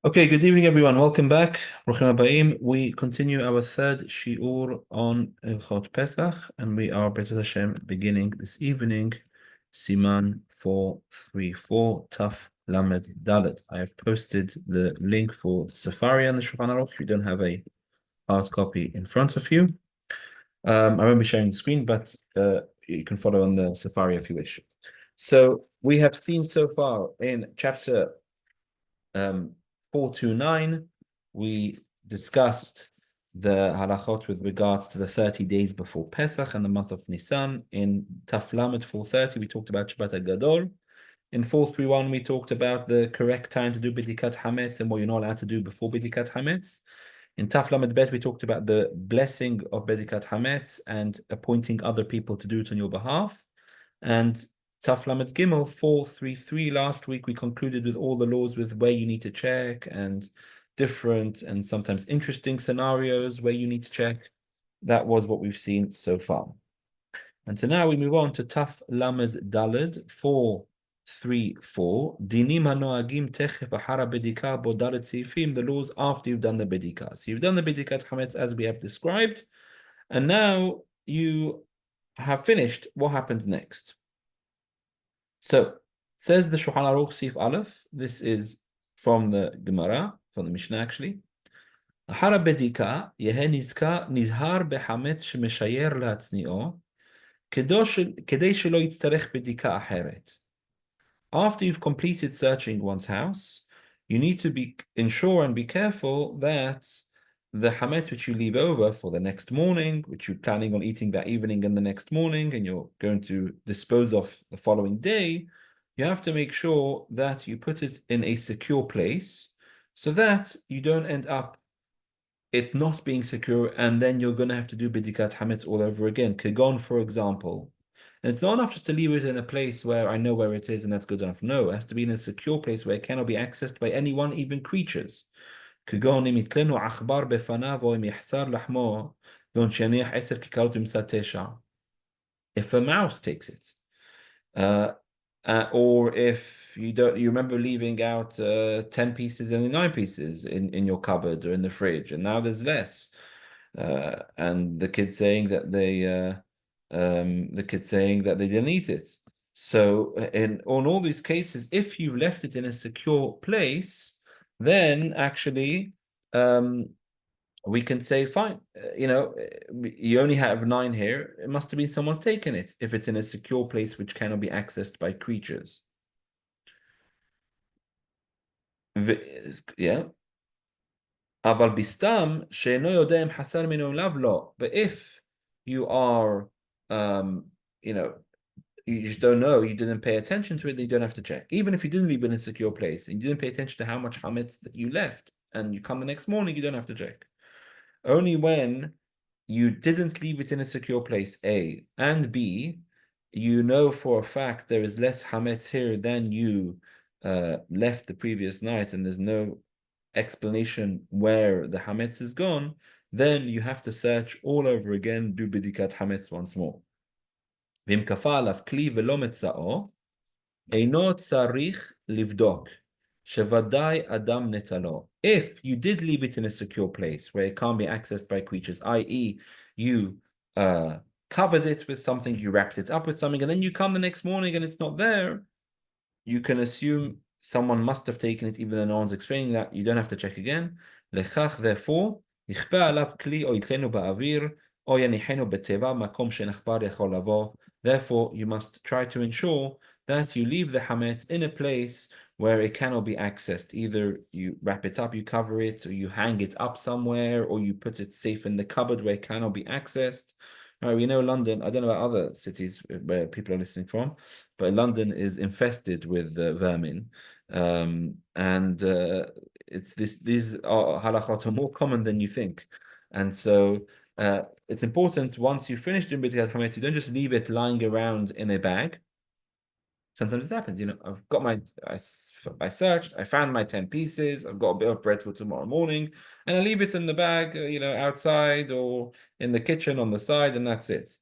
Okay, good evening, everyone. Welcome back. Bruchim habayim. We continue our third shiur on Hilchot Pesach, and we are, B'ezras Hashem, beginning this evening, Siman 434, Taf Lamed Dalet. I have posted the link for the Safari and the Shulchan Aruch if you don't have a hard copy in front of you. I won't be sharing the screen, but you can follow on the Safari if you wish. So we have seen so far in chapter 429, we discussed the halachot with regards to the 30 days before Pesach and the month of Nisan. In Taf Lamed 430, we talked about Shabbat HaGadol. In 431, we talked about the correct time to do Bedikat Chametz and what you're not allowed to do before Bedikat Chametz. In Taf Lamed Bet, we talked about the blessing of Bedikat Chametz and appointing other people to do it on your behalf. And Taf Lamed Gimel 433, last week we concluded with all the laws with where you need to check and different and sometimes interesting scenarios where you need to check. That was what we've seen so far. And so now we move on to Taf Lamed Daled 434. Dinim hanoagim techef achara bedikah bo daled seifim, the laws after you've done the bedikah. So you've done the bedikat chametz as we have described, and now you have finished. What happens next? So, says the Shulchan Aruch Sif Aleph, this is from the Gemara, from the Mishnah actually. Ahara bedika yehe nizhar behametz shemeshayer la'atzni'o kedei shelo yitztarech bedika acheret. After you've completed searching one's house, you need to be ensure and be careful that the hametz which you leave over for the next morning, which you're planning on eating that evening and the next morning, and you're going to dispose of the following day, you have to make sure that you put it in a secure place so that you don't end up it's not being secure, and then you're going to have to do Bedikat Hametz all over again. Kegon, for example. And it's not enough just to leave it in a place where I know where it is and that's good enough. No, it has to be in a secure place where it cannot be accessed by anyone, even creatures. If a mouse takes it, or if you remember leaving out 10 pieces and 9 pieces in your cupboard or in the fridge, and now there's less, and the kid's saying that they didn't eat it. So in on all these cases, if you left it in a secure place, then actually we can say, fine, you only have 9 here. It must have been someone's taken it if it's in a secure place which cannot be accessed by creatures. Yeah. But if you are, you just don't know, you didn't pay attention to it, then you don't have to check. Even if you didn't leave it in a secure place and you didn't pay attention to how much hametz that you left, and you come the next morning, you don't have to check. Only when you didn't leave it in a secure place, A, and B, you know for a fact there is less hametz here than you left the previous night, and there's no explanation where the hametz is gone, then you have to search all over again, do bidikat hametz once more. V'im kafa alav kli v'lo metza'o, eino tzarich livdok. Adam netalo. If you did leave it in a secure place where it can't be accessed by creatures, i.e., you covered it with something, you wrapped it up with something, and then you come the next morning and it's not there, you can assume someone must have taken it, even though no one's explaining that. You don't have to check again. Lechach, therefore, therefore, you must try to ensure that you leave the hametz in a place where it cannot be accessed. Either you wrap it up, you cover it, or you hang it up somewhere, or you put it safe in the cupboard where it cannot be accessed. Now, we know London, I don't know about other cities where people are listening from, but London is infested with vermin. It's these halachot are more common than you think. And so it's important, once you finish doing Bedikat Chametz, you don't just leave it lying around in a bag. Sometimes it happens, I've got I searched, I found my 10 pieces, I've got a bit of bread for tomorrow morning, and I leave it in the bag, outside or in the kitchen on the side, and that's it.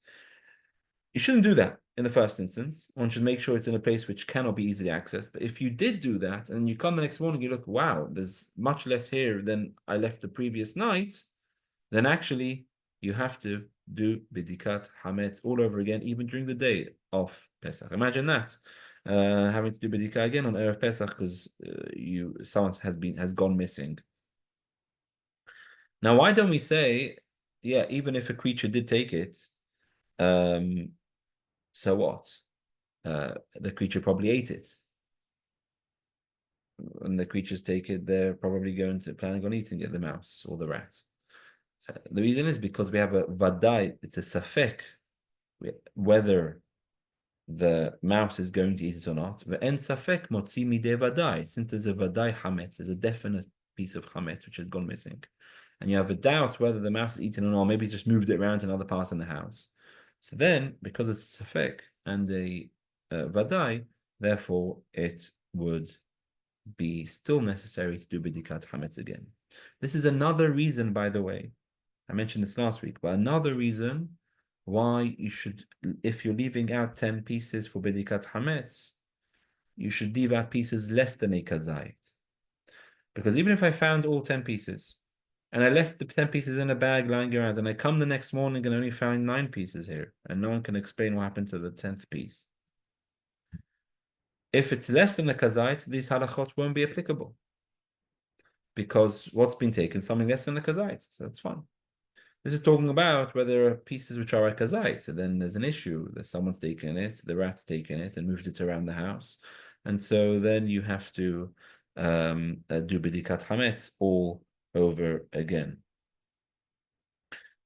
You shouldn't do that. in the first instance. One should make sure it's in a place which cannot be easily accessed. But if you did do that and you come the next morning, you look, wow, there's much less here than I left the previous night, then actually you have to do Bedikat Chametz all over again, even during the day of Pesach. Imagine that. Having to do Bedikah again on Erev Pesach because someone has gone missing. Now, why don't we say, yeah, even if a creature did take it, so what? The creature probably ate it. When the creatures take it, they're probably planning on eating it, the mouse or the rat. The reason is because we have a vadai, it's a safek, whether the mouse is going to eat it or not. Ve'en safek motzi midei vadai. Since there's a vadai chametz, there's a definite piece of chametz which has gone missing. And you have a doubt whether the mouse is eaten or not, maybe it's just moved it around to another part in the house. So then, because it's a safek and a vadai, therefore it would be still necessary to do Bedikat Chametz again. This is another reason, by the way, I mentioned this last week, but another reason why you should, if you're leaving out 10 pieces for Bedikat Chametz, you should leave out pieces less than a kazait. Because even if I found all 10 pieces, and I left the 10 pieces in a bag lying around, and I come the next morning and only found 9 pieces here, and no one can explain what happened to the 10th piece. If it's less than a kazait, these halachot won't be applicable. Because what's been taken, something less than a kazait, so that's fine. This is talking about whether there are pieces which are a kazait, so then there's an issue that someone's taken it, the rat's taken it and moved it around the house. And so then you have to do Bedikat Chametz all over again.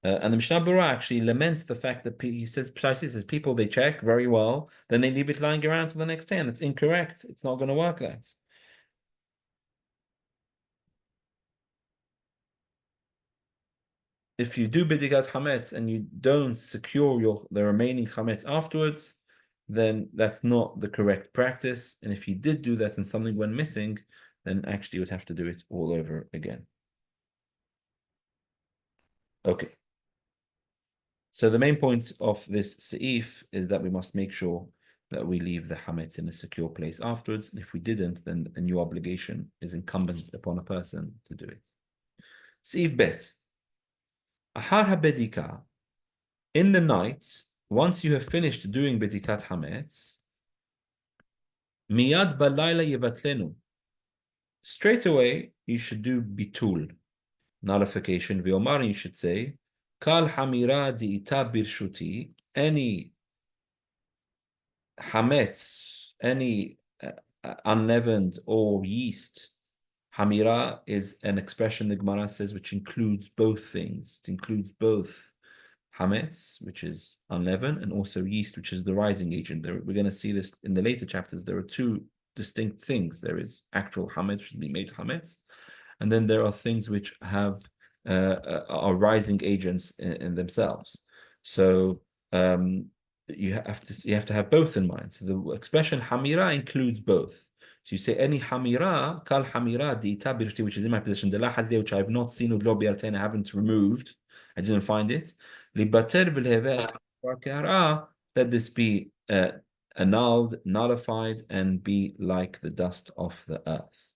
And the Mishnah Berurah actually laments the fact that he says precisely, says people, they check very well, then they leave it lying around till the next day, and it's incorrect. It's not going to work that. If you do Bidikat Chametz and you don't secure the remaining Chametz afterwards, then that's not the correct practice. And if you did do that and something went missing, then actually you would have to do it all over again. Okay. So the main point of this seif is that we must make sure that we leave the Chametz in a secure place afterwards. And if we didn't, then a new obligation is incumbent upon a person to do it. Seif bet. Ahar ha-bedikah. In the night, once you have finished doing Bedikat Chametz, miyad balayla yevatlenu. Straight away, you should do Bitul, nullification. V'omar, you should say, Kal hamira di'ita birshuti, any Chametz, any unleavened or yeast. Hamira is an expression the Gemara says which includes both things. It includes both Chametz, which is unleavened, and also yeast, which is the rising agent. We're going to see this in the later chapters. There are two distinct things. There is actual Chametz, which should be made Chametz, and then there are things which have are rising agents in themselves. So you have to have both in mind. So the expression Hamira includes both. So you say any Hamira, Kal Hamira di'ita birshti, which is in my possession, the lahazeh, which I have not seen, udlo bi'artein, I haven't removed, I didn't find it. Libater v'lheveh, let this be annulled, nullified, and be like the dust of the earth.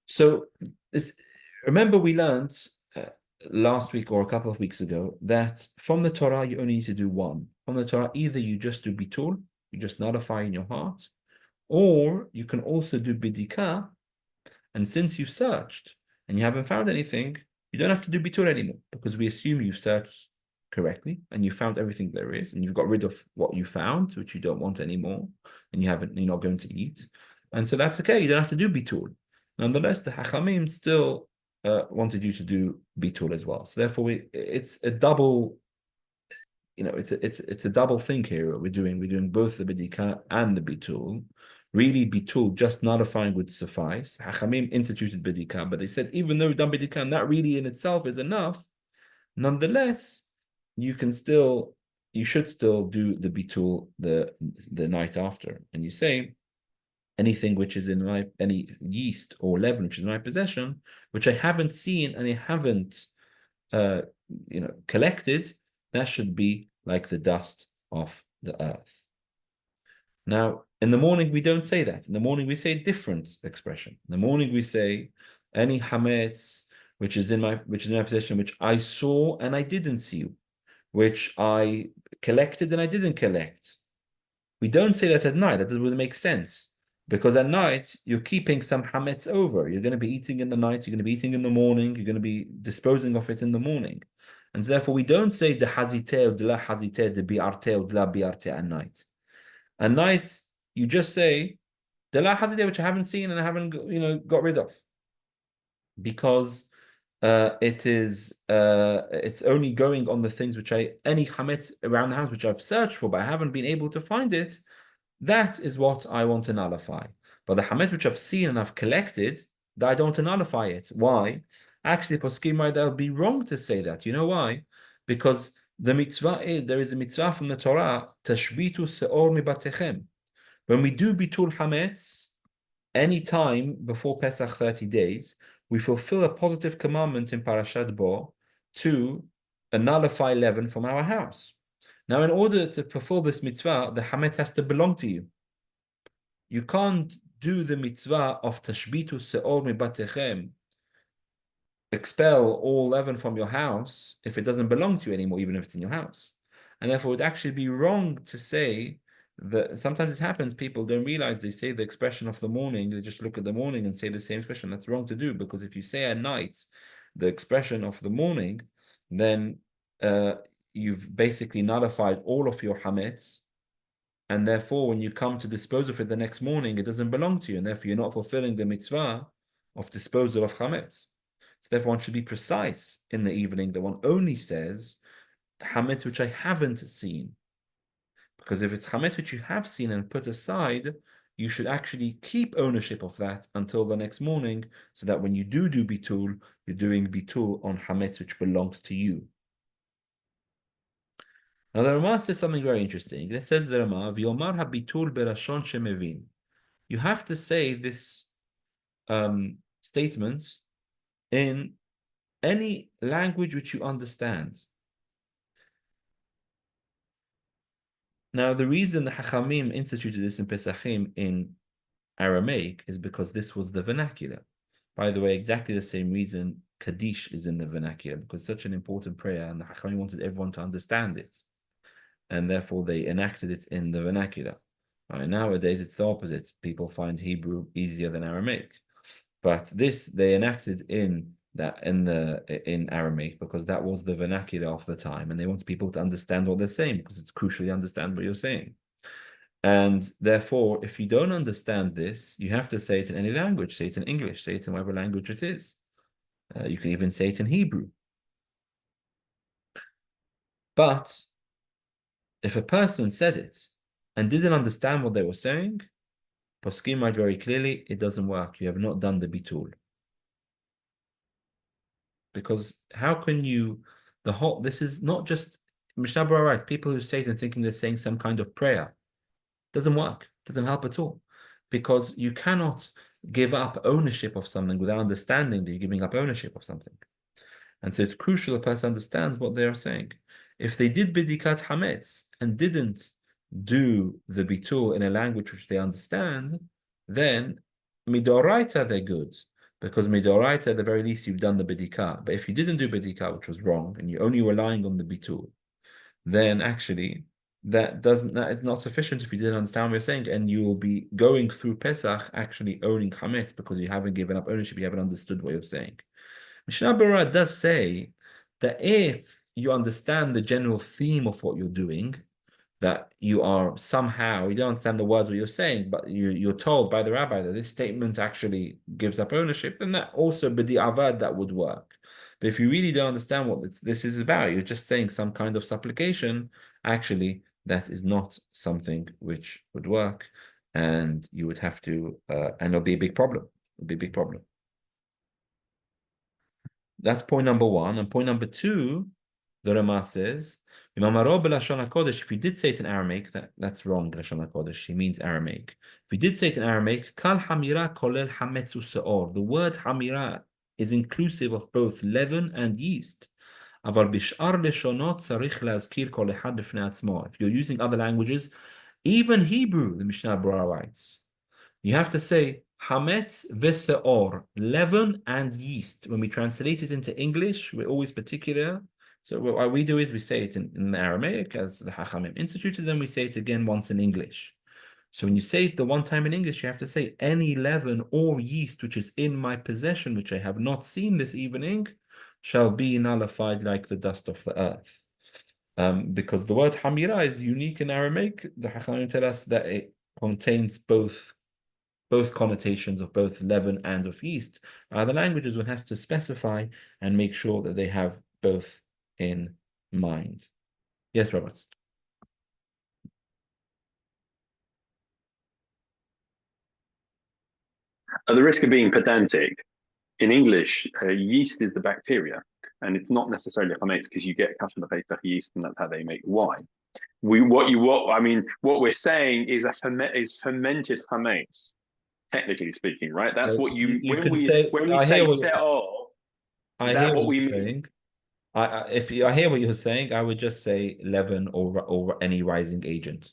So remember we learned last week or a couple of weeks ago that from the Torah you only need to do one. From the Torah, either you just do bitul, you just nullify in your heart, or you can also do bedikah, and since you've searched and you haven't found anything, you don't have to do bitul anymore, because we assume you've searched correctly and you found everything there is, and you've got rid of what you found, which you don't want anymore, and you're not going to eat. And so that's okay, you don't have to do bitul. Nonetheless, the Hachamim still wanted you to do bitul as well. So therefore, it's a double, it's a double thing here. We're doing both the bedikah and the bitul. Really, bitul, just nullifying would suffice. Hachamim instituted bedikah, but they said even though we've done bedikah, and that really in itself is enough, nonetheless, you should still do the bitul the night after. And you say, anything which is any yeast or leaven which is in my possession, which I haven't seen and I haven't collected, that should be like the dust of the earth. Now, in the morning, we don't say that. In the morning, we say a different expression. In the morning, we say, any chametz, which is in my possession, which I saw and I didn't see, which I collected and I didn't collect. We don't say that at night. That doesn't make sense. Because at night, you're keeping some chametz over. You're going to be eating in the night, you're going to be eating in the morning, you're going to be disposing of it in the morning. And so therefore, we don't say the haziteh or de la haziteh, the bi'arteh or de la bi'arteh at night. At night, you just say the la hazideh, which I haven't seen and I haven't got rid of, because it's only going on the things which any chametz around the house which I've searched for, but I haven't been able to find it. That is what I want to nullify. But the chametz which I've seen and I've collected, that I don't want to nullify it. Why? Actually, poskim might that would be wrong to say that. You know why? Because the mitzvah there is a mitzvah from the Torah, tashbitu seor mibatechem. When we do bitul chametz, any time before Pesach 30 days, we fulfill a positive commandment in Parashat Bo to nullify leaven from our house. Now, in order to fulfill this mitzvah, the chametz has to belong to you. You can't do the mitzvah of tashbitu seor mibatechem, expel all leaven from your house, if it doesn't belong to you anymore, even if it's in your house. And therefore, it would actually be wrong to say that sometimes it happens, people don't realize they say the expression of the morning, they just look at the morning and say the same expression. That's wrong to do, because if you say at night the expression of the morning, then you've basically nullified all of your chametz, and therefore when you come to dispose of it the next morning, it doesn't belong to you, and therefore you're not fulfilling the mitzvah of disposal of chametz. So therefore one should be precise in the evening that one only says chametz which I haven't seen. Because if it's chametz which you have seen and put aside, you should actually keep ownership of that until the next morning, so that when you do bitul, you're doing bitul on chametz which belongs to you. Now the Rama says something very interesting. It says the Rama, "V'yomar habitul berashon shemevin." You have to say this statement in any language which you understand. Now, the reason the Hachamim instituted this in Pesachim in Aramaic is because this was the vernacular. By the way, exactly the same reason Kaddish is in the vernacular, because it's such an important prayer, and the Hachamim wanted everyone to understand it. And therefore, they enacted it in the vernacular. Right, nowadays, it's the opposite. People find Hebrew easier than Aramaic. But this, they enacted in Aramaic, because that was the vernacular of the time, and they want people to understand what they're saying, because it's crucial you understand what you're saying. And therefore, if you don't understand this, you have to say it in any language. Say it in English, say it in whatever language it is. You can even say it in Hebrew. But if a person said it and didn't understand what they were saying, poskim write very clearly, it doesn't work. You have not done the bitul. Because how can you, this is not just, Mishnah Berurah writes, people who say it and thinking they're saying some kind of prayer. Doesn't work, doesn't help at all. Because you cannot give up ownership of something without understanding that you're giving up ownership of something. And so it's crucial a person understands what they are saying. If they did Bedikat Chametz and didn't do the Bitul in a language which they understand, then Midoraita they're good. Because Midoraita, at the very least, you've done the Bedikah. But if you didn't do Bedikah, which was wrong, and you're only relying on the Bitul, then actually that is not sufficient if you didn't understand what you're saying, and you will be going through Pesach actually owning Chametz because you haven't given up ownership, you haven't understood what you're saying. Mishnah Berurah does say that if you understand the general theme of what you're doing, that you are somehow, you don't understand the words what you're saying, but you're told by the rabbi that this statement actually gives up ownership, then that also b'di'avad that would work. But if you really don't understand what this is about, you're just saying some kind of supplication, actually that is not something which would work, and you would have to, and it'll be a big problem. It'll be a big problem. That's point number one. And point number two, the Rama says, if you did say it in Aramaic, that's wrong, Lashon HaKodesh. He means Aramaic. If you did say it in Aramaic, Kal Hamira kolel hametzu seor. The word Hamira is inclusive of both leaven and yeast. If you're using other languages, Even Hebrew, the Mishnah Berurah writes, you have to say Chametz v'seor, leaven and yeast. When we translate it into English, we're always particular. So what we do is we say it in Aramaic, as the Hachamim instituted, then we say it again once in English. So when you say it the one time in English, you have to say any leaven or yeast which is in my possession, which I have not seen this evening, shall be nullified like the dust of the earth. Because the word hamira is unique in Aramaic, the Hachamim tell us that it contains both connotations of both leaven and of yeast. Other languages, one has to specify and make sure that they have both in mind. Yes, Robert. At the risk of being pedantic, in English, yeast is the bacteria, and it's not necessarily chametz because you get custom Pesach yeast, and that's how they make wine. What we're saying is fermented chametz, technically speaking, right? That's what you can say. when we I say hear what se'or, I is hear that what what we you're mean? saying. I hear what you're saying, I would just say leaven or any rising agent.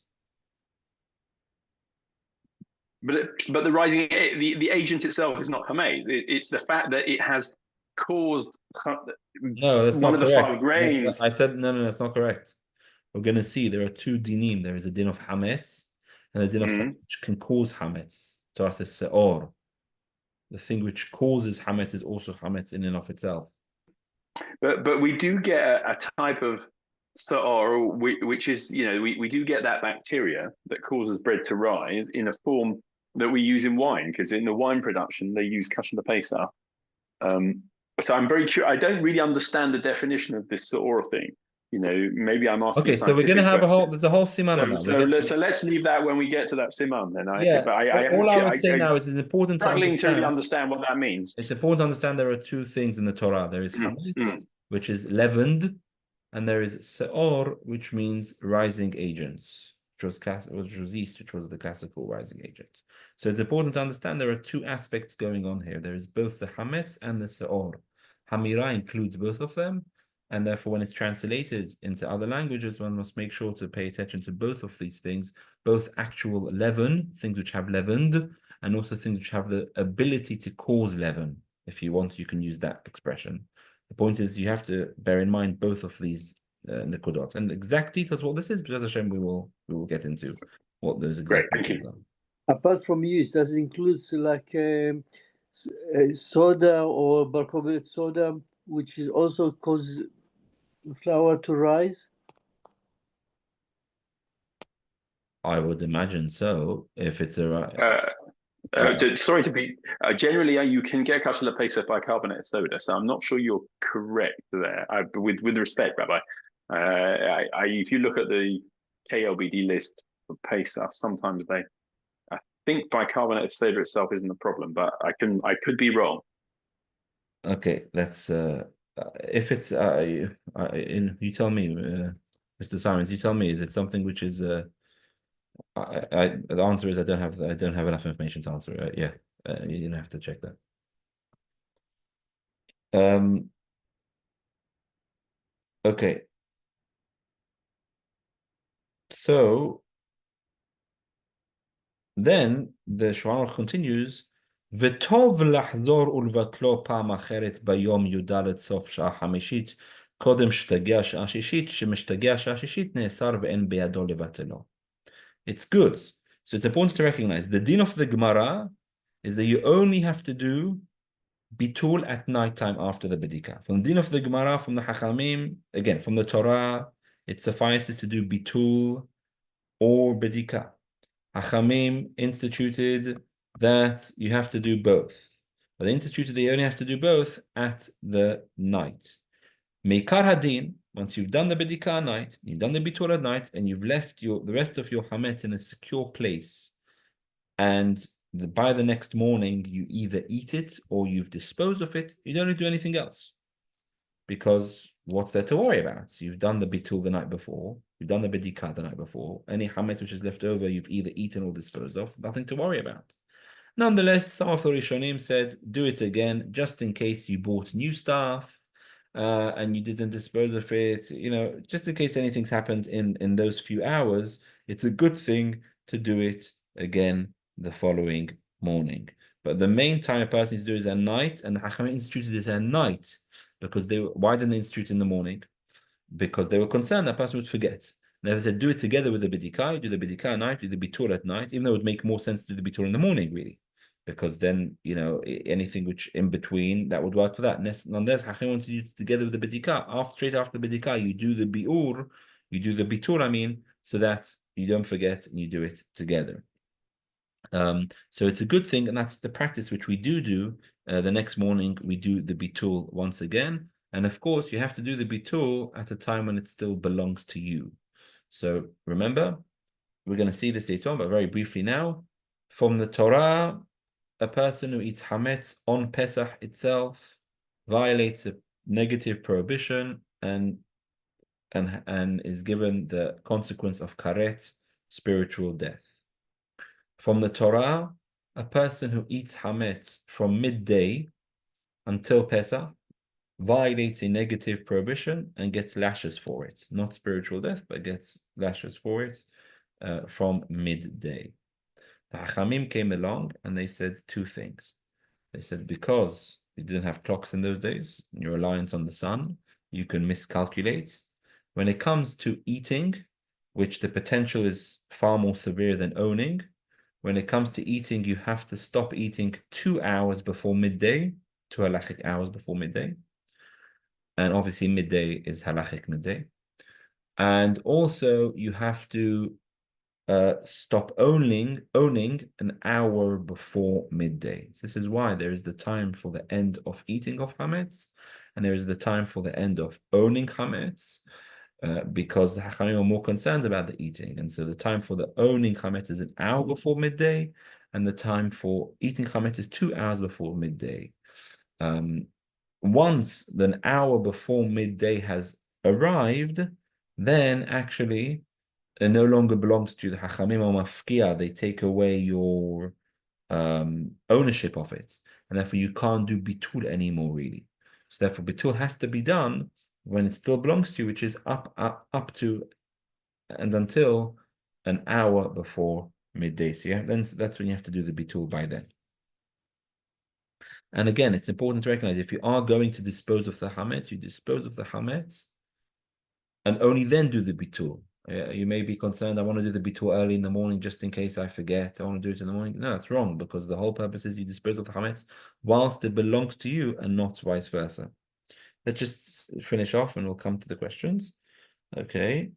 But the rising the agent itself is not chametz. It's the fact that it has caused No, that's one not of the five correct. I grains. said no, that's not correct. We're going to see there are two dinim. There is a din of hametz and a din of something which can cause hametz. So I says se'or. The thing which causes hametz is also hametz in and of itself. But we do get a type of se'or, which is, we do get that bacteria that causes bread to rise in a form that we use in wine, because in the wine production, they use kasher pesach. So I'm very curious. I don't really understand the definition of this se'or thing. Maybe I'm asking a Okay, so we're going to scientific have question. there's a whole siman on that. So let's leave that when we get to that siman. Then Yeah, all I would say now is it's important to struggling to really understand. understand what that means. It's important to understand there are two things in the Torah. There is chametz, which is leavened, and there is se'or, which means rising agents, which was yeast, which was the classical rising agent. So it's important to understand there are two aspects going on here. There is both the chametz and the se'or. Hamira includes both of them, and therefore when it's translated into other languages, one must make sure to pay attention to both of these things, both actual leaven, things which have leavened, and also things which have the ability to cause leaven. If you want, you can use that expression. The point is you have to bear in mind both of these nikodot. And exact details what this is, but as Hashem, we will get into what those exact details are. Apart from yeast, does it include like soda or bicarbonate soda, which is also cause flour to rise? I would imagine so. If it's sorry to be. Generally, you can get kasher pesach by carbonate of soda, so I'm not sure you're correct there. With respect, Rabbi, if you look at the KLBD list for pesach, sometimes I think bicarbonate of soda itself isn't a problem, but I could be wrong. Okay, let's. If it's you tell me, Mr. Simons, you tell me, is it something which is the answer is I don't have enough information to answer. Yeah, you have to check that. Okay. So then the Shulchan Aruch continues. וטוב לחזור ולבטלו פעם אחרת ביום י"ד סוף שעה חמישית, קודם שתגיע שעה שישית, שמשתגע שעה שישית נאסר ואין בידו לבטלו. It's good. So it's important to recognize the din of the Gemara is that you only have to do Bitul at night time after the Bedikah. From the din of the Gemara, from the Hachamim, again, from the Torah, it suffices to do Bitul or Bedikah. Hachamim instituted that you have to do both. But they instituted that you only have to do both at the night. Meikar Hadin, once you've done the Bedikah night, you've done the Bitul at night, and you've left the rest of your Chametz in a secure place, and by the next morning, you either eat it or you've disposed of it, you don't need to do anything else. Because what's there to worry about? You've done the Bitul the night before, you've done the Bedikah the night before, any Chametz which is left over, you've either eaten or disposed of, nothing to worry about. Nonetheless, some of the Rishonim said, do it again, just in case you bought new stuff, and you didn't dispose of it, just in case anything's happened in those few hours, It's a good thing to do it again the following morning. But the main time a person needs to do is at night, and the Hachamim instituted it at night because why didn't they institute it in the morning? Because they were concerned that person would forget. And they said, do it together with the Bedikah, do the Bedikah at night, do the Bitul at night, even though it would make more sense to do the Bitul in the morning, really. Because then, anything which in between, that would work for that. Nonetheless, Hachamim wanted to do it together with the Bedikah. Straight after the Bedikah, you do the Biur, you do the Bitul, so that you don't forget and you do it together. So it's a good thing, and that's the practice which we do. The next morning, we do the Bitul once again. And of course, you have to do the Bitul at a time when it still belongs to you. So remember, we're going to see this later on, but very briefly now, from the Torah, a person who eats Chametz on Pesach itself violates a negative prohibition and is given the consequence of karet, spiritual death. From the Torah, a person who eats Chametz from midday until Pesach violates a negative prohibition and gets lashes for it. Not spiritual death, but gets lashes for it from midday. The Hachamim came along and they said two things. They said, because you didn't have clocks in those days, and you're reliant on the sun, you can miscalculate. When it comes to eating, which the potential is far more severe than owning, when it comes to eating, you have to stop eating 2 hours before midday, 2 halachic hours before midday. And obviously midday is halachic midday. And also you have to stop owning an hour before midday. So this is why there is the time for the end of eating of Chametz, and there is the time for the end of owning Chametz, because the Hachamim are more concerned about the eating. And so the time for the owning Chametz is an hour before midday, and the time for eating Chametz is 2 hours before midday. Once the hour before midday has arrived, then actually it no longer belongs to the Hachamim or Mafkia. They take away your ownership of it. And therefore you can't do Bitul anymore, really. So therefore Bitul has to be done when it still belongs to you, which is up to and until an hour before midday. So that's when you have to do the Bitul by then. And again, it's important to recognize if you are going to dispose of the Chametz, you dispose of the Chametz and only then do the Bitul. You may be concerned, I want to do the Bitul early in the morning just in case I forget. I want to do it in the morning. No, that's wrong, because the whole purpose is you dispose of the Chametz whilst it belongs to you and not vice versa. Let's just finish off and we'll come to the questions. Okay.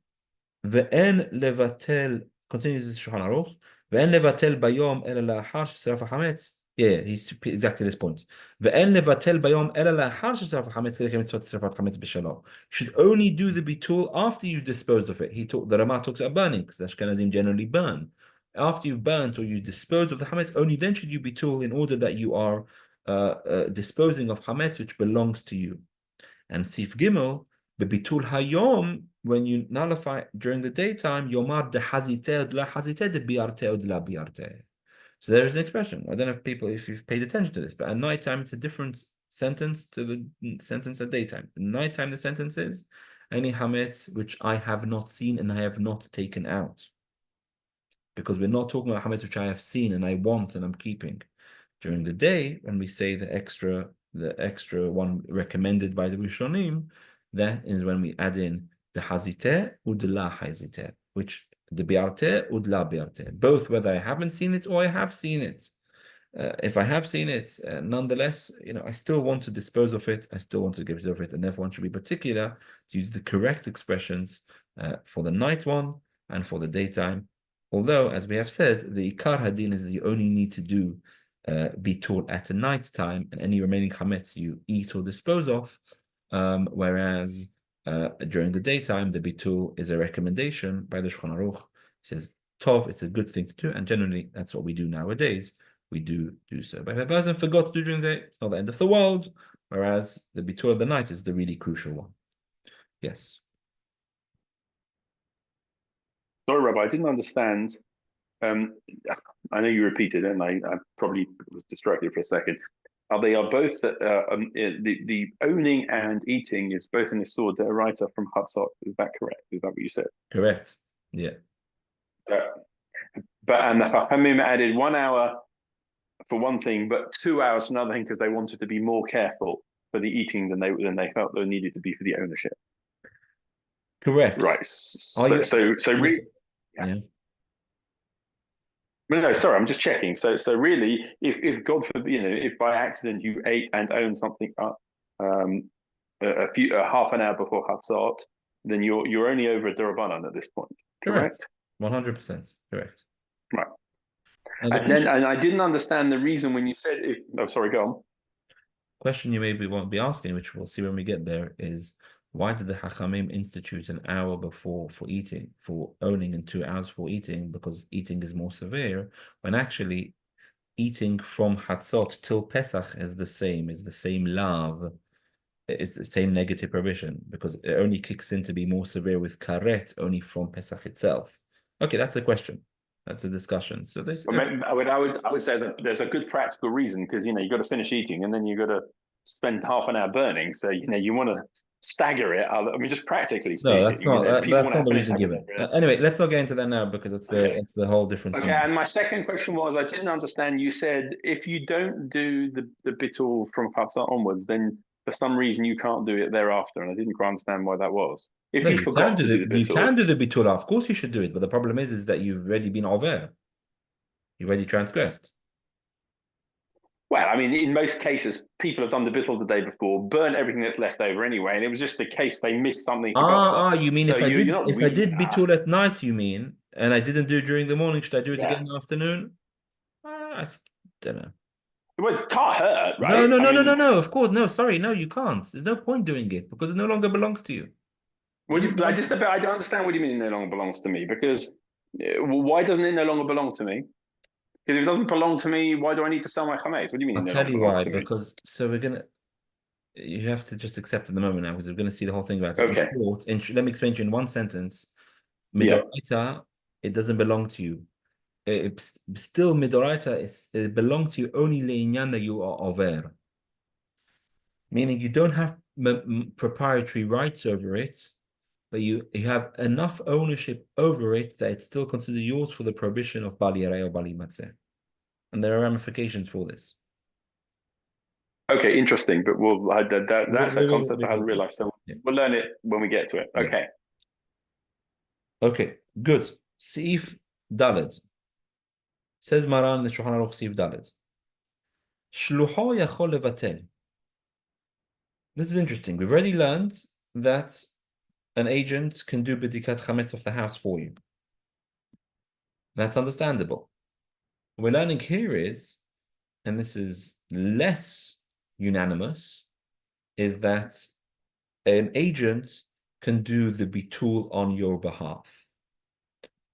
Ve'en levatel, continues this Shulchan Aruch. Ve'en levatel bayom ela la'achar she'saraf hametz. Yeah, he's exactly this point. Ve'en levatel bayom ela la'achar she'saraf hametz kedei mitzvot sarafat hametz b'shalom. You should only do the bitul after you've disposed of it. The Rama talks about burning, because Ashkenazim generally burn. After you've burnt or you dispose of the hametz, only then should you bitul, in order that you are disposing of hametz which belongs to you. And Sif Gimel, the Bitul Hayom, when you nullify during the daytime, Yomar de Hazite la Hazite de Biarte la Biarte. So there is an expression. I don't know if you've paid attention to this, but at nighttime it's a different sentence to the sentence at daytime. At nighttime the sentence is any hametz which I have not seen and I have not taken out. Because we're not talking about hametz which I have seen and I want and I'm keeping. During the day, when we say the extra one recommended by the Rishonim, that is when we add in the haziteh ud la haziteh, which the biarte ud la biarte, both whether I haven't seen it or I have seen it. If I have seen it, nonetheless, I still want to dispose of it. I still want to get rid of it, and therefore one should be particular to use the correct expressions for the night one and for the daytime. Although, as we have said, the ikar hadin is that you only need to do bitul at a night time, and any remaining chametz you eat or dispose of, whereas during the daytime the bitul is a recommendation by the Shulchan Aruch. It says tov, it's a good thing to do, and generally that's what we do nowadays. We do so. But if a person forgot to do during the day, it's not the end of the world, whereas the bitul of the night is the really crucial one. Yes. Sorry, Rabbi, I didn't understand. I know you repeated it, and I probably was distracted for a second. They are both the owning and eating is both in the sword. They're writer from Chatzot. Is that correct? Is that what you said? Correct. Yeah. And the Chachamim added 1 hour for one thing, but 2 hours for another thing because they wanted to be more careful for the eating than they felt they needed to be for the ownership. Correct. Right. So really, yeah. No, sorry, I'm just checking. So really, if God forbid, if by accident you ate and owned something up a half an hour before Chatzot, then you're only over a Durabanan at this point. Correct? 100% correct. Right. And I didn't understand the reason when you said sorry, go on. Question you maybe won't be asking, which we'll see when we get there, is why did the Hachamim institute an hour before for eating, for owning, and 2 hours for eating? Because eating is more severe, when actually eating from Hatzot till Pesach is the same love, it's the same negative prohibition, because it only kicks in to be more severe with karet only from Pesach itself. Okay, that's a question. That's a discussion. So there's. I would say there's a good practical reason, because you got to finish eating and then you got to spend half an hour burning. So you want to stagger it. I mean, just practically speaking. No, that's not. That's not the reason given. Dinner. Anyway, let's not get into that now because it's the whole different. Okay, and my second question was, I didn't understand. You said if you don't do the Bitul from Chatzot onwards, then for some reason you can't do it thereafter, and I didn't quite understand why that was. If No, you forgot to do the Bitul, you can do the Bitul. Of course, you should do it, but the problem is that you've already been over. You've already transgressed. Well, I mean, in most cases, people have done the Bitul the day before, burnt everything that's left over anyway, and it was just the case they missed something. You mean so if I did Bitul at night, you mean, and I didn't do it during the morning, should I do it again in the afternoon? I don't know. Well, it can't hurt, right? No. Of course, no. Sorry, no, you can't. There's no point doing it because it no longer belongs to you. I don't understand what you mean it no longer belongs to me, because why doesn't it no longer belong to me? Because if it doesn't belong to me, why do I need to sell my chametz? What do you mean? I'll tell you why. Because you have to just accept at the moment now, because we're gonna see the whole thing about it. Okay. In short, let me explain to you in one sentence. Midoraita, it doesn't belong to you. Still, Midoraita it belongs to you only leinyan that you are over. Meaning you don't have proprietary rights over it, but you have enough ownership over it that it's still considered yours for the prohibition of Bali Yarei or Bali Matzeh. And there are ramifications for this. Okay, interesting. But that's a concept I hadn't realized. So we'll learn it when we get to it. Okay. Okay, good. Seif Daled. Says Maran the Shulchan Aruch Seif Daled. Shluho yachol levatel. This is interesting. We've already learned that an agent can do Bedikat Chametz of the house for you. That's understandable. What we're learning here is, and this is less unanimous, is that an agent can do the Bitul on your behalf.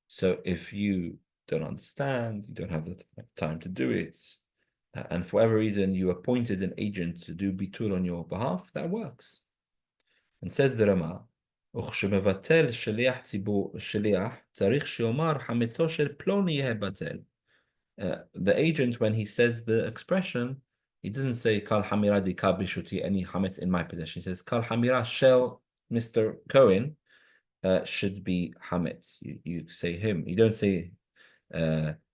So if you don't understand, you don't have the time to do it, and for whatever reason you appointed an agent to do Bitul on your behalf, that works. And says the Rama, וכשמבטל שליח ציבור, שליח, צריך שיאמר חמצו של פלוני יהיה בטל. The agent, when he says the expression, he doesn't say Kal Hamira di Kal Bishuti, any Hametz in my possession. He says Kal Hamira shall Mr. Cohen should be Hametz. You say him. You don't say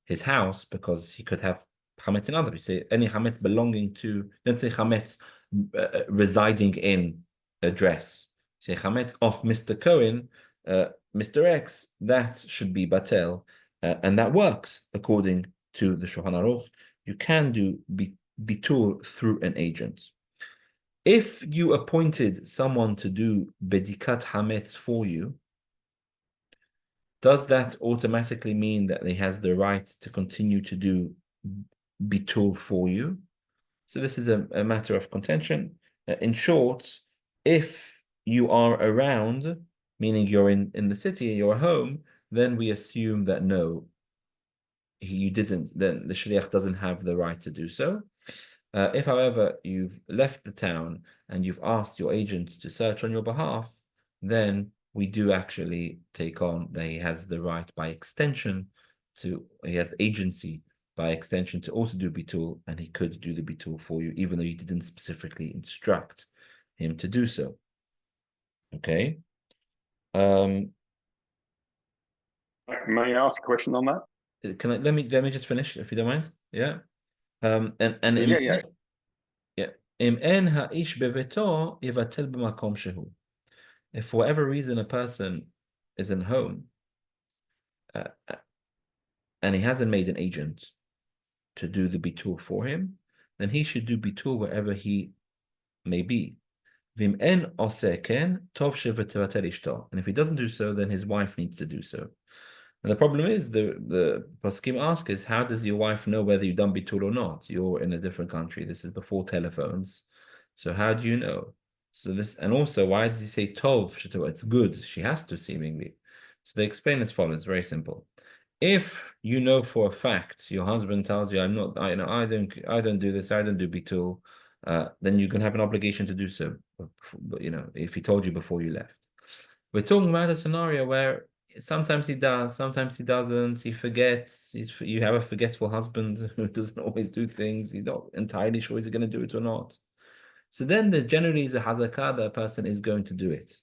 his house, because he could have Hametz in other. You say any Hametz belonging to, don't say Hametz residing in a dress. Say Chametz of Mr. Cohen, Mr. X, that should be Batel, and that works according to the Shulchan Aruch. You can do Bitul through an agent. If you appointed someone to do Bedikat Chametz for you, does that automatically mean that he has the right to continue to do Bitul for you? So this is a matter of contention. In short, if you are around, meaning you're in the city, you're home, then we assume that no, you didn't, then the shliach doesn't have the right to do so. If, however, you've left the town and you've asked your agent to search on your behalf, then we do actually take on that he has the right by extension he has agency by extension to also do Bitul, and he could do the Bitul for you, even though you didn't specifically instruct him to do so. Okay. May I ask a question on that? Can I let me just finish if you don't mind? Yeah. And Yeah. yeah. אם אין האיש בביתו, יבטל במקום שהוא. If for whatever reason a person is in home uh, and he hasn't made an agent to do the bitul for him, then he should do bitul wherever he may be. ואם אין עושה כן, טוב שתבטל אשתו. And if he doesn't do so, then his wife needs to do so. And the problem is, the poskim ask is, how does your wife know whether you've done bitul or not? You're in a different country. This is before telephones. So how do you know? So this, and also, why does he say tov? It's good. She has to, seemingly. So they explain as follows, very simple. If you know for a fact, your husband tells you, I don't do this, I don't do bitul, then you can have an obligation to do so, if he told you before you left. We're talking about a scenario where sometimes he does, sometimes he doesn't, he forgets, you have a forgetful husband who doesn't always do things, you're not entirely sure he's going to do it or not. So then there's generally a hazakah that a person is going to do it.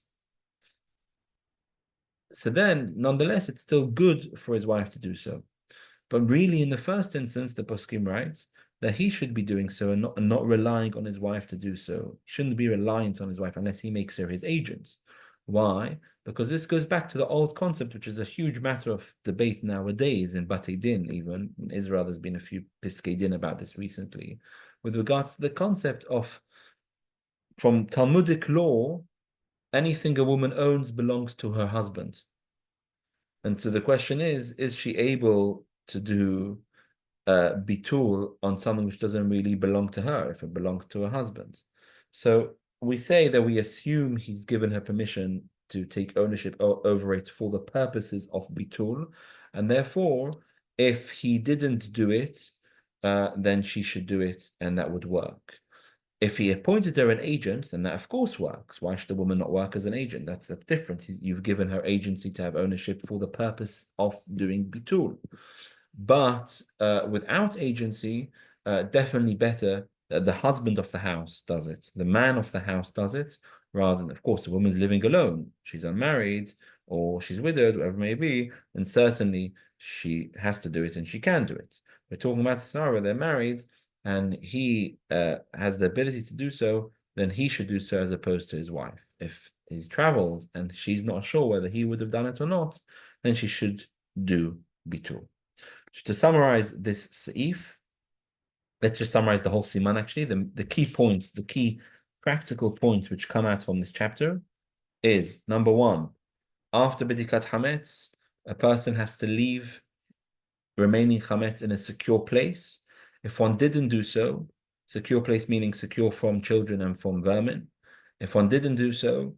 So then, nonetheless, it's still good for his wife to do so. But really, in the first instance, the poskim writes that he should be doing so and not relying on his wife to do so. He shouldn't be reliant on his wife unless he makes her his agent. Why? Because this goes back to the old concept, which is a huge matter of debate nowadays in Batei Din, even. In Israel, there's been a few Piskei Din about this recently, with regards to the concept of, from Talmudic law, anything a woman owns belongs to her husband. And so the question is she able to do bitul on something which doesn't really belong to her, if it belongs to her husband? So we say that we assume he's given her permission to take ownership over it for the purposes of bitul, and therefore, if he didn't do it, then she should do it, and that would work. If he appointed her an agent, then that of course works. Why should a woman not work as an agent? That's different. You've given her agency to have ownership for the purpose of doing bitul. But without agency, definitely better that the husband of the house does it. The man of the house does it, rather than, of course, the woman's living alone. She's unmarried or she's widowed, whatever it may be, and certainly she has to do it and she can do it. We're talking about a scenario where they're married and he has the ability to do so, then he should do so as opposed to his wife. If he's traveled and she's not sure whether he would have done it or not, then she should do bitul. So to summarize this seif, let's just summarize the whole Siman actually. The key points, the key practical points which come out from this chapter is, number one, after Bedikat Chametz, a person has to leave remaining Chametz in a secure place. If one didn't do so, secure place meaning secure from children and from vermin. If one didn't do so,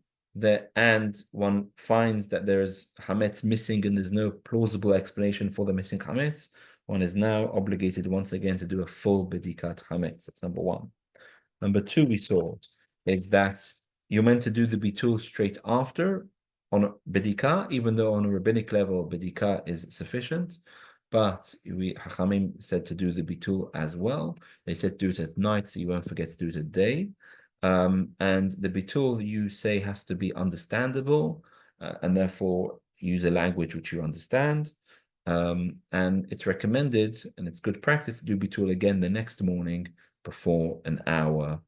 and one finds that there is Chametz missing and there's no plausible explanation for the missing Chametz, one is now obligated once again to do a full Bedikat Chametz. That's number one. Number two, we saw, is that you're meant to do the bitul straight after on Bedikah, even though on a rabbinic level, Bedikah is sufficient. But Hachamim said to do the bitul as well. They said do it at night, so you won't forget to do it at day. And the bitul, you say, has to be understandable, and therefore use a language which you understand. And it's recommended, and it's good practice to do bitul again the next morning before an hour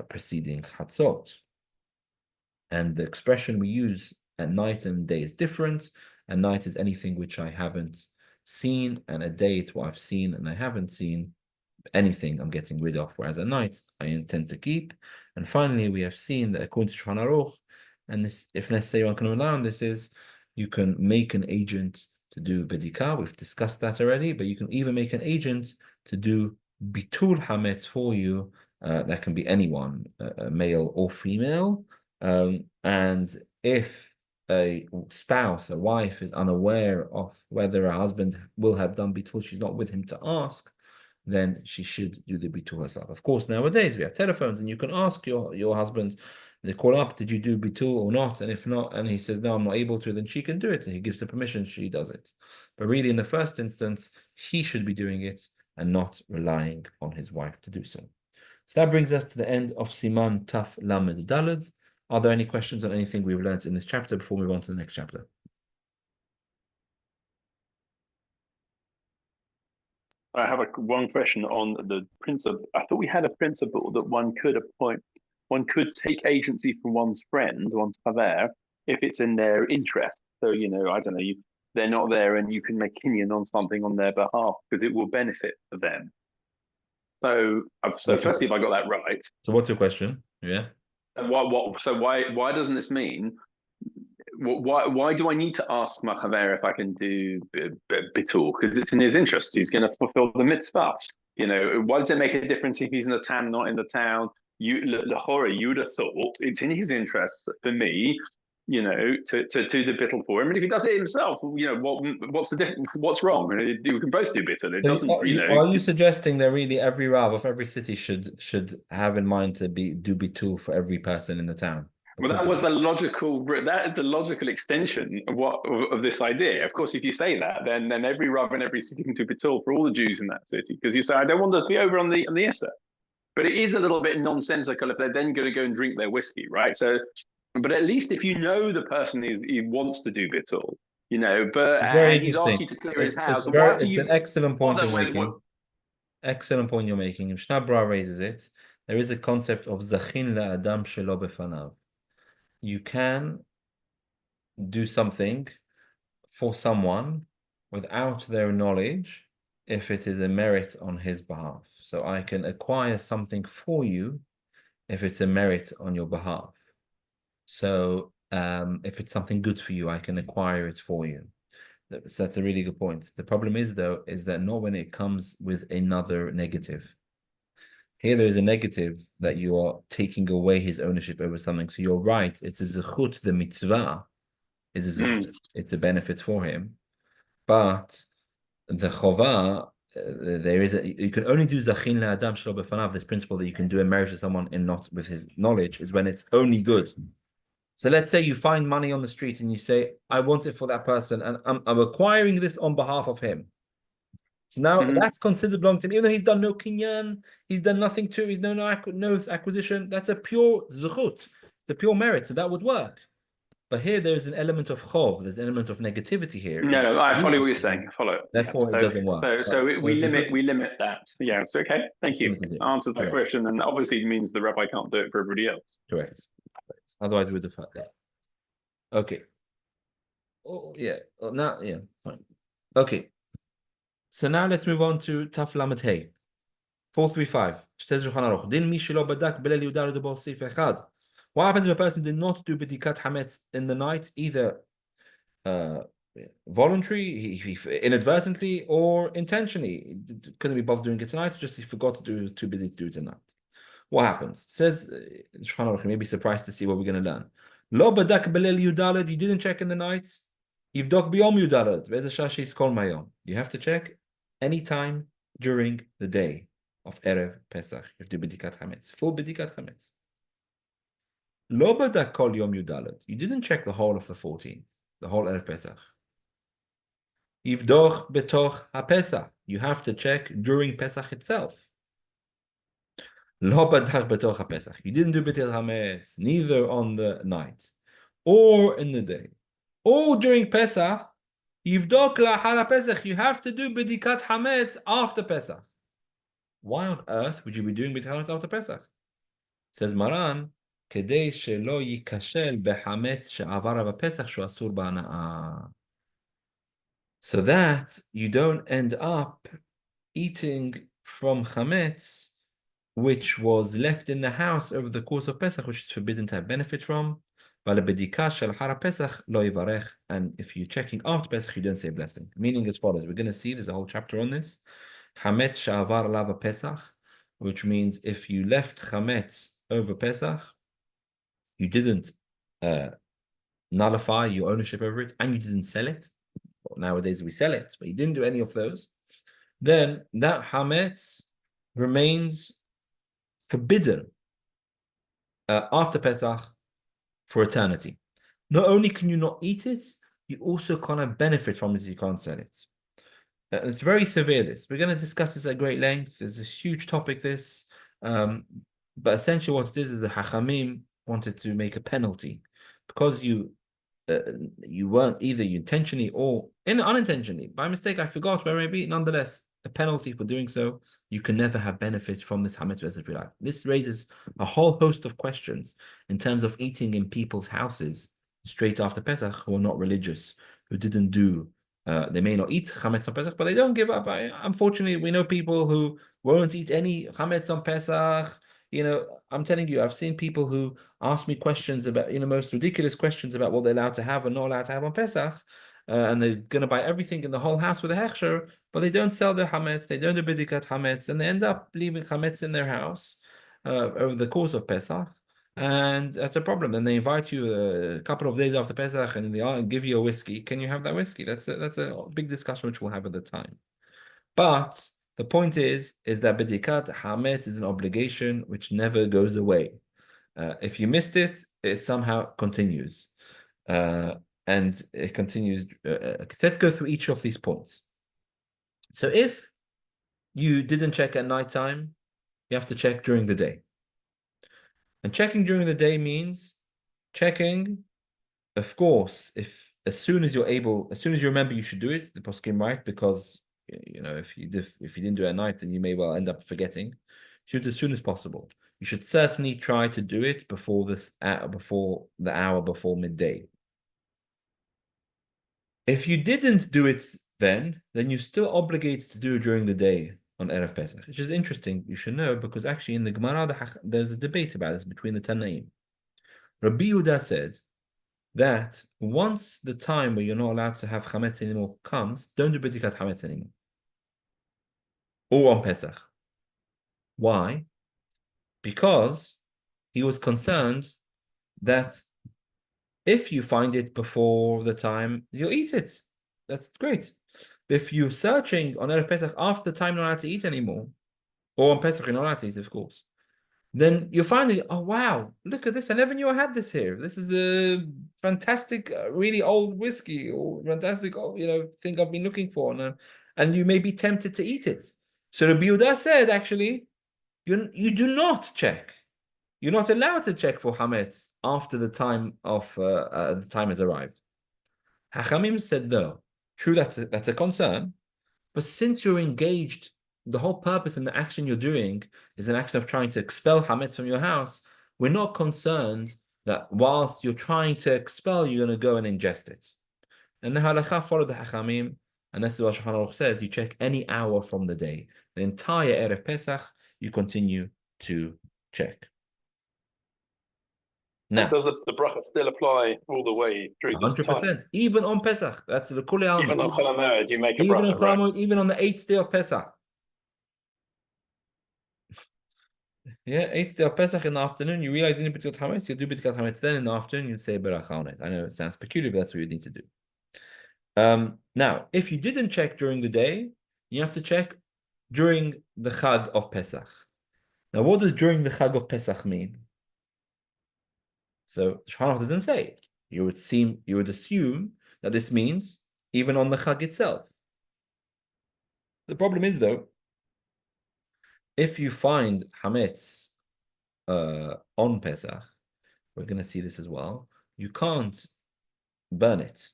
preceding Chatzot. And the expression we use at night and day is different. At night is anything which I haven't seen, and a day it's what I've seen and I haven't seen. Anything I'm getting rid of, whereas at night I intend to keep. And finally, we have seen that according to Shulchan Aruch, and this, if necessary, one can rely on this, is you can make an agent to do Bedikah. We've discussed that already, but you can even make an agent to do Bitul Hametz for you. That can be anyone, male or female. And if a spouse, a wife, is unaware of whether a husband will have done bitul, she's not with him to ask, then she should do the bitul herself. Of course, nowadays we have telephones and you can ask your husband, they call up, did you do bitul or not? And if not, and he says, no, I'm not able to, then she can do it. And he gives the permission, she does it. But really, in the first instance, he should be doing it and not relying on his wife to do so. So that brings us to the end of Siman Taf Lamed Daled. Are there any questions on anything we've learned in this chapter before we move on to the next chapter? I have one question on the principle. I thought we had a principle that one could take agency from one's friend, one's chaver, if it's in their interest. So, I don't know, they're not there and you can make kinyan on something on their behalf because it will benefit them. So firstly, if I got that right. So what's your question? Yeah. Why doesn't this mean why do I need to ask my chaver if I can do bitul? Because it's in his interest. He's going to fulfill the mitzvah. Why does it make a difference if he's in the town, not in the town? You would have thought it's in his interest for me, to do the bittul for him. And if he does it himself, what's the difference? What's wrong? We can both do bittul. It doesn't, Are you suggesting that really every rav of every city should have in mind to do bitul for every person in the town? Well, that was the logical extension of this idea. Of course, if you say that, then every rav in every city can do bitul for all the Jews in that city, because you say, I don't want to be over on the Issa. But it is a little bit nonsensical if they're then going to go and drink their whiskey, right? So, but at least if you know the person he wants to do bitul, and he's asked you to clear his house. It's an excellent point you're making. Excellent point you're making. If Shnabra raises it, there is a concept of zachin la'adam shelo befanav. You can do something for someone without their knowledge if it is a merit on his behalf. So I can acquire something for you if it's a merit on your behalf. So if it's something good for you, I can acquire it for you. So that's a really good point. The problem is, though, is that not when it comes with another negative. Here there is a negative that you are taking away his ownership over something. So you're right. It's a zechut, the mitzvah is a zechut. It's a benefit for him. But the chovah, you can only do zachin la'adam shelo befanav. This principle that you can do a marriage to someone and not with his knowledge is when it's only good. So let's say you find money on the street and you say, I want it for that person and I'm acquiring this on behalf of him. So now that's considered belonging to him, even though he's done no kinyan, he's done nothing to, he's no acquisition. That's a pure zuchut, the pure merit. So that would work. But here there is an element of chov, there's an element of negativity here. No, I follow what you're saying. I follow it. Therefore, it doesn't work. So we limit that. Yeah, it's okay. Thank you. Answered that question, and obviously it means the rabbi can't do it for everybody else. Correct. Otherwise, we would have had that. Okay. Oh yeah. Now, yeah. Fine. Okay. So now let's move on to Taf Lamed Hey. 435. Says Shulchan Aruch. Din mi shelo badak belel yudar de bosif echad. What happens if a person did not do Bedikat Chametz in the night, either voluntary, he inadvertently, or intentionally? He couldn't be bothered doing it tonight, just he forgot to do it, he was too busy to do it tonight. What happens? Says Shulchan Aruch, you may be surprised to see what we're going to learn. Lo badak belel yudalad, you didn't check in the night. Yivdok biyom yudalad, ve'ez shashis kol mayom. You have to check any time during the day of Erev Pesach. You have to do Bedikat Chametz, full Bedikat Chametz. Lo badak kol yom yudalad. You didn't check the whole of the 14th, the whole Erev Pesach. Yivdoch betoch ha-Pesach. You have to check during Pesach itself. Lo badak betoch ha-Pesach. You didn't do Bedikat Chametz, neither on the night or in the day or during Pesach. Yivdok la'achar ha-Pesach. You have to do Bedikat Chametz after Pesach. Why on earth would you be doing Bedikat Chametz after Pesach? Says Maran, כדי שלא ייכשל בחמץ שעבר בפסח שהוא אסור בהנאה. So that you don't end up eating from chametz which was left in the house over the course of Pesach, which is forbidden to have benefit from. Bedikah shel achar Pesach lo yivarech. And if you're checking after Pesach, you don't say blessing. Meaning as follows. We're going to see, there's a whole chapter on this. Chametz she'avar lava Pesach, which means if you left chametz over Pesach, you didn't nullify your ownership over it, and you didn't sell it. Well, nowadays we sell it, but you didn't do any of those. Then that chametz remains forbidden after Pesach for eternity. Not only can you not eat it, you also cannot benefit from it. You can't sell it. It's very severe. This we're going to discuss this at great length. There's a huge topic. This, but essentially what it is the Hachamim wanted to make a penalty because you weren't either you intentionally or unintentionally by mistake. I forgot where maybe. Nonetheless, a penalty for doing so, you can never have benefit from this Chametz rest of your life. This raises a whole host of questions in terms of eating in people's houses straight after Pesach who are not religious, who didn't do, they may not eat Chametz on Pesach, but they don't give up. Unfortunately, we know people who won't eat any Chametz on Pesach. You know, I'm telling you, I've seen people who ask me questions about, most ridiculous questions about what they're allowed to have and not allowed to have on Pesach. And they're going to buy everything in the whole house with a hechsher, but they don't sell their Chametz, they don't do Bedikat Chametz, and they end up leaving Chametz in their house over the course of Pesach. And that's a problem. Then they invite you a couple of days after Pesach and they give you a whiskey. Can you have that whiskey? That's a big discussion which we'll have at the time. But the point is that Bedikat Chametz is an obligation which never goes away. If you missed it, it somehow continues. And it continues. Let's go through each of these points. So if you didn't check at nighttime, you have to check during the day. And checking during the day means checking, of course, if as soon as you remember you should do it, the poskim right, because if you didn't do it at night, then you may well end up forgetting. Shoot as soon as possible. You should certainly try to do it before the hour before midday. If you didn't do it then you're still obligated to do it during the day on Erev Pesach, which is interesting. You should know, because actually in the Gemara there's a debate about this between the Tanaim. Rabbi Yehuda said that once the time where you're not allowed to have Chametz anymore comes, don't do Bedikat Chametz anymore. Or on Pesach. Why? Because he was concerned that if you find it before the time, you'll eat it. That's great. If you're searching on Erev Pesach after the time you're not allowed to eat anymore, or on Pesach you're not allowed to eat, of course, then you're finding, oh wow, look at this, I never knew I had this here. This is a fantastic, really old whiskey, or fantastic, thing I've been looking for. And you may be tempted to eat it. So Rabbi Yehuda said, actually, you do not check. You're not allowed to check for Chametz after the time has arrived. Hachamim said, no, true, that's a concern, but since you're engaged, the whole purpose and the action you're doing is an action of trying to expel Chametz from your house, we're not concerned that whilst you're trying to expel, you're going to go and ingest it. And the halacha followed the Hachamim, and that's what Shulchan Aruch says, you check any hour from the day. The entire Erev Pesach, you continue to check. Now, does the bracha still apply all the way through this 100%, time? even on Pesach. That's the Kuli Alma. Even on Chol HaMoed, you make a Even bracha, on right? Chol HaMoed, even on the 8th day of Pesach. Yeah, 8th day of Pesach in the afternoon, you realize you didn't Bedikat Chametz, you do Bedikat Chametz. Then in the afternoon, you'd say Beracha on it. I know it sounds peculiar, but that's what you need to do. Now, if you didn't check during the day, you have to check during the Chag of Pesach. Now, what does during the Chag of Pesach mean? So Shulchan Aruch doesn't say. You would assume that this means even on the Chag itself. The problem is, though, if you find Chametz on Pesach, we're going to see this as well, you can't burn it.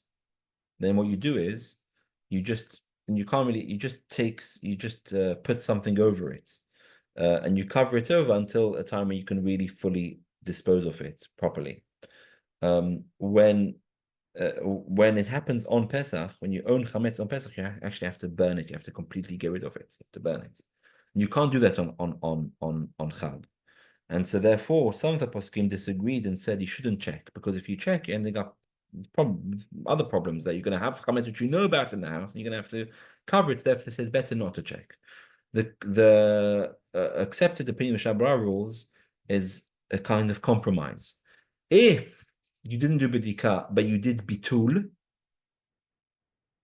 Then what you do is you just put something over it, and you cover it over until a time where you can really fully dispose of it properly. When it happens on Pesach, when you own Chametz on Pesach, you actually have to burn it. You have to completely get rid of it. You have to burn it. And you can't do that on Chag. And so therefore, some of the poskim disagreed and said you shouldn't check, because if you check, you're ending up other problems that you're going to have Chametz which you know about in the house, and you're going to have to cover it. Therefore, they said better not to check. The accepted opinion of Shabra rules is a kind of compromise. If you didn't do Bedikah, but you did Bitul,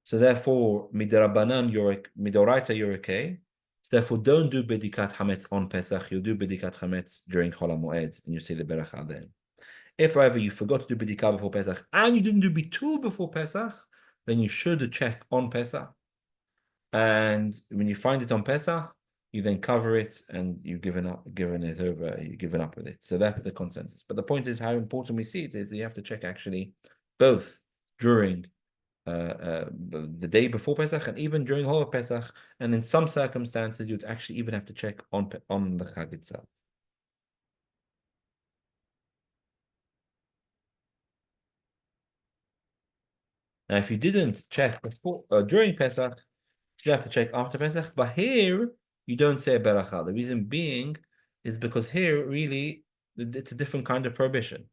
so therefore, Midrabanan, Midoraita, you're okay. So therefore, don't do Bedikat Chametz on Pesach, you do Bedikat Chametz during Chol HaMoed, and you say the Beracha then. If, however, you forgot to do Bedikah before Pesach, and you didn't do Bitul before Pesach, then you should check on Pesach. And when you find it on Pesach, you then cover it, and you've given up with it. So that's the consensus. But the point is how important we see it is that you have to check actually both during the day before Pesach, and even during the whole of Pesach, and in some circumstances you'd actually even have to check on the Chag itself. Now, if you didn't check before during Pesach, you have to check after Pesach. But here you don't say a beracha. The reason being is because here really it's a different kind of prohibition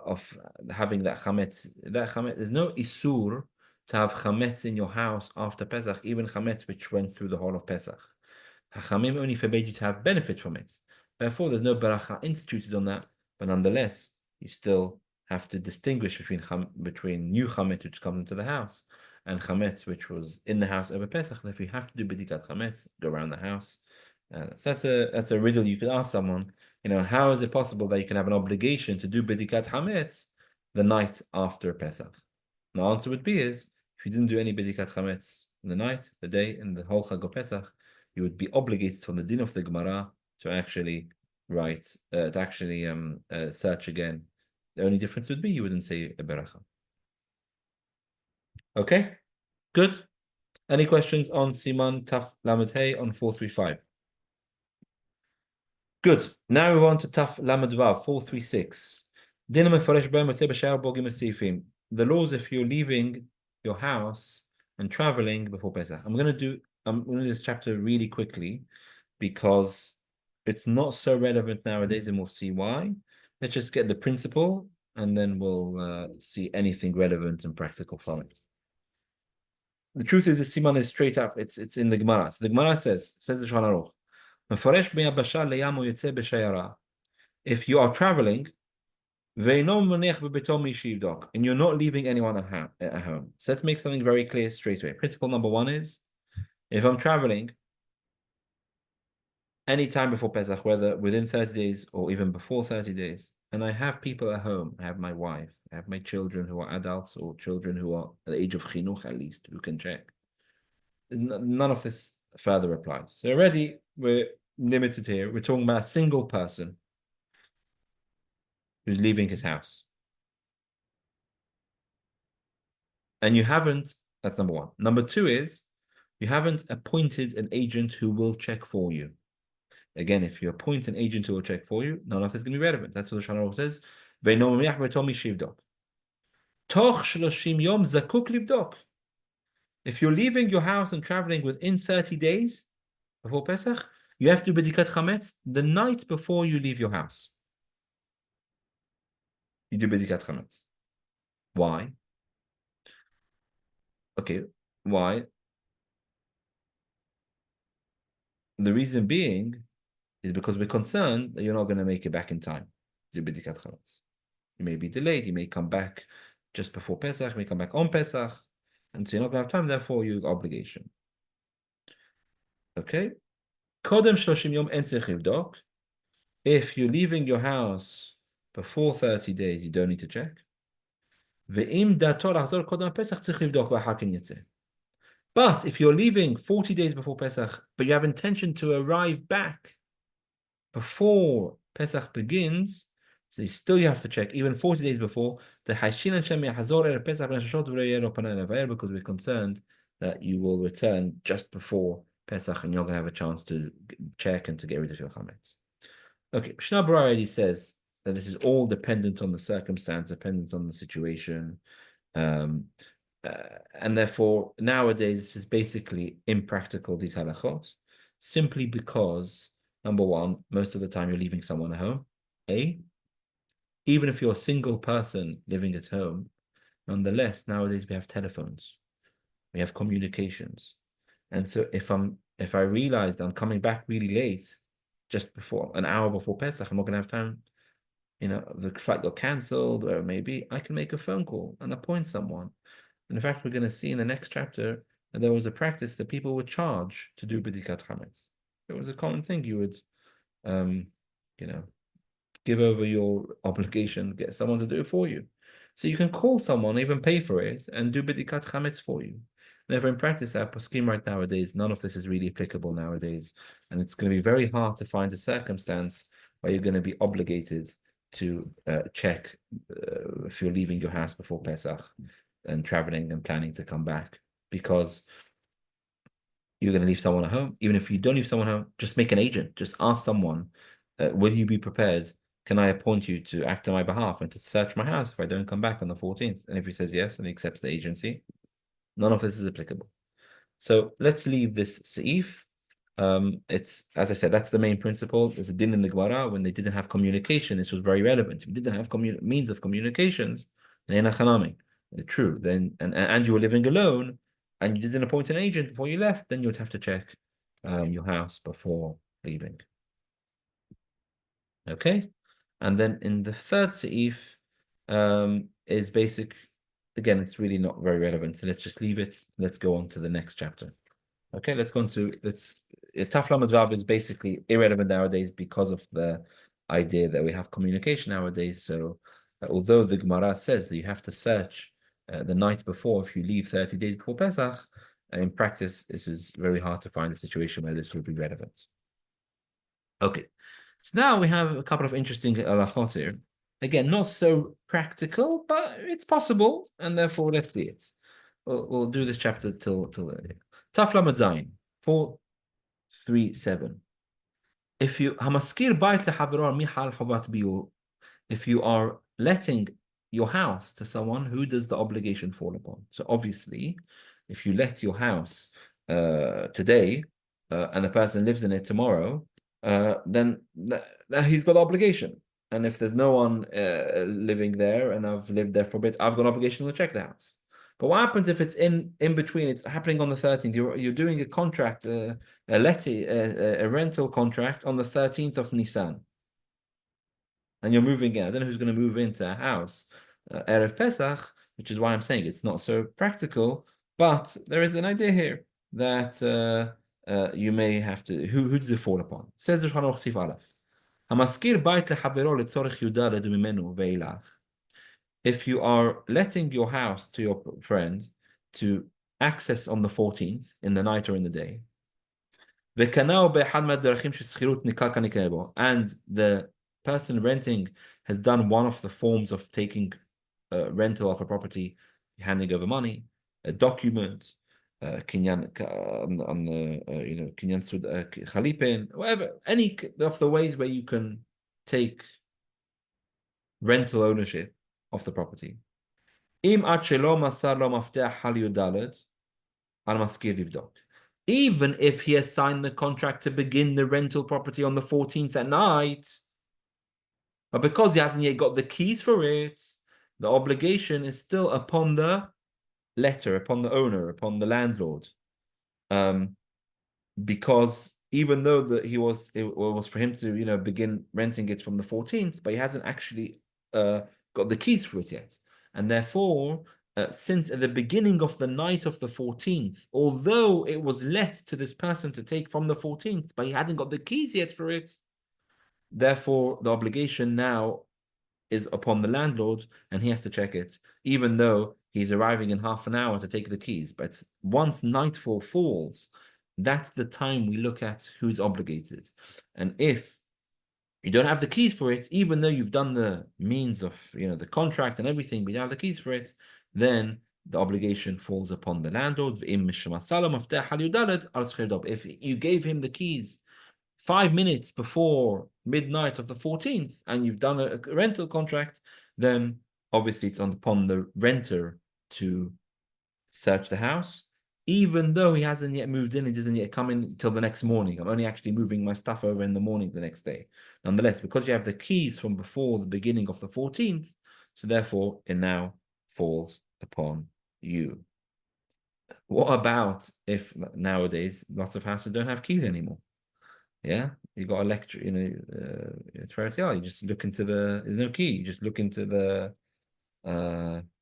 of having that chametz. That chametz, there's no isur to have chametz in your house after Pesach, even chametz which went through the whole of Pesach. Hachamim only forbade you to have benefit from it. Therefore, there's no beracha instituted on that. But nonetheless, you still have to distinguish between new chametz which comes into the house and chametz which was in the house over Pesach. And if you have to do bedikat chametz, go around the house. So that's a riddle you could ask someone. How is it possible that you can have an obligation to do bedikat chametz the night after Pesach? And the answer would be is if you didn't do any bedikat chametz in the night, the day, and the whole Chag of Pesach, you would be obligated from the din of the Gemara to actually write, search again. The only difference would be you wouldn't say a beracha. Okay, good. Any questions on Siman Taf Lamed Hey on 435? Good. Now we want to Taf Lamed Vav 436. The laws if you're leaving your house and traveling before Pesach. I'm going to do this chapter really quickly because it's not so relevant nowadays, and we'll see why. Let's just get the principle, and then we'll see anything relevant and practical from it. The truth is, the Siman is straight up. It's in the Gemara. So the Gemara says the Shulchan Aruch, if you are traveling, and you're not leaving anyone at home. So let's make something very clear straight away. Principle number one is, if I'm traveling any time before Pesach, whether within 30 days or even before 30 days, and I have people at home, I have my wife, I have my children who are adults or children who are at the age of chinuch at least, who can check. None of this further applies. So already we're limited here. We're talking about a single person who's leaving his house. And you haven't, that's number one. Number two is, you haven't appointed an agent who will check for you. Again, if you appoint an agent who will check for you, none of this is going to be relevant. That's what the Shulchan Aruch says. If you're leaving your house and traveling within 30 days before Pesach, you have to do Bedikat Chametz the night before you leave your house. You do Bedikat Chametz. Why? Okay, why? The reason being is because we're concerned that you're not going to make it back in time to do Bedikat Chametz. You may be delayed, you may come back just before Pesach, you may come back on Pesach, and so you're not going to have time, therefore you have obligation. Okay? Kodem 30 yom en tzarich livdok. If you're leaving your house before 30 days, you don't need to check. Ve'im dato lahzor kodem Pesach tzarich livdok v'achar ken yitzeh. But if you're leaving 40 days before Pesach, but you have intention to arrive back before Pesach begins, so you have to check even 40 days before the because we're concerned that you will return just before Pesach and you're going to have a chance to check and to get rid of your chametz. Okay, Mishnah Berurah already says that this is all dependent on the circumstance, dependent on the situation. And therefore, nowadays, this is basically impractical, these halachot, simply because, number one, most of the time you're leaving someone at home. Even if you're a single person living at home, nonetheless, nowadays we have telephones, we have communications. And so if I realize that I'm coming back really late, just before, an hour before Pesach, I'm not going to have time, the flight got cancelled, or maybe I can make a phone call and appoint someone. And in fact, we're going to see in the next chapter that there was a practice that people would charge to do Bedikat Chametz. It was a common thing. You would, give over your obligation, get someone to do it for you. So you can call someone, even pay for it, and do Bedikat Chametz for you. Never in practice, our poskim right nowadays, none of this is really applicable nowadays. And it's going to be very hard to find a circumstance where you're going to be obligated to check if you're leaving your house before Pesach. and traveling and planning to come back, because you're going to leave someone at home. Even if you don't leave someone home, just make an agent. Just ask someone, will you be prepared? Can I appoint you to act on my behalf and to search my house if I don't come back on the 14th? And if he says yes and he accepts the agency, none of this is applicable. So let's leave this seif. It's, as I said, that's the main principle. There's a din in the Gemara when they didn't have communication. This was very relevant. If you didn't have means of communications, true. Then and you were living alone, and you didn't appoint an agent before you left, then you would have to check your house before leaving. Okay, and then in the third seif is basic. Again, it's really not very relevant, so let's just leave it. Let's go on to the next chapter. Okay, let's go on to Taf Lamed Vav is basically irrelevant nowadays because of the idea that we have communication nowadays. So although the Gemara says that you have to search the night before if you leave 30 days before Pesach, in practice, this is very hard to find a situation where this would be relevant. Okay, so now we have a couple of interesting halachot here. Again, not so practical, but it's possible, and therefore let's see it. We'll do this chapter till Taf Lamed Zayin 437. If you if you are letting your house to someone, who does the obligation fall upon? So obviously, if you let your house today and the person lives in it tomorrow, then he's got obligation. And if there's no one living there and I've lived there for a bit, I've got an obligation to check the house. But what happens if it's in between? It's happening on the 13th. You're doing a contract, a rental contract on the 13th of Nisan, and you're moving in. I don't know who's going to move into a house erev Pesach, which is why I'm saying it's not so practical. But there is an idea here that you may have to. Who does it fall upon? Says the Shulchan Aruch Sif Aleph. Hamaskir bait lechavero letzorich yudaled mimenu veilach. If you are letting your house to your friend to access on the 14th, in the night or in the day, and the person renting has done one of the forms of taking rental of a property, handing over money, a document, kinyan on the kinyan chalipin, whatever, any of the ways where you can take rental ownership of the property. Even if he has signed the contract to begin the rental property on the 14th at night, but because he hasn't yet got the keys for it, the obligation is still upon the letter, upon the owner, upon the landlord. Because even though it was for him to begin renting it from the 14th, but he hasn't actually got the keys for it yet. And therefore, since at the beginning of the night of the 14th, although it was let to this person to take from the 14th, but he hadn't got the keys yet for it, therefore the obligation now is upon the landlord, and he has to check it, even though he's arriving in half an hour to take the keys. But once nightfall falls, that's the time we look at who's obligated. And if you don't have the keys for it, even though you've done the means of the contract and everything, but you don't have the keys for it, then the obligation falls upon the landlord. If you gave him the keys 5 minutes before midnight of the 14th and you've done a rental contract, then obviously it's upon the renter to search the house, even though he hasn't yet moved in, he doesn't yet come in till the next morning. I'm only actually moving my stuff over in the morning the next day. Nonetheless, because you have the keys from before the beginning of the 14th, so therefore it now falls upon you. What about if nowadays lots of houses don't have keys anymore? Yeah, you got electric, it's very you just look into there's no key, you just look into the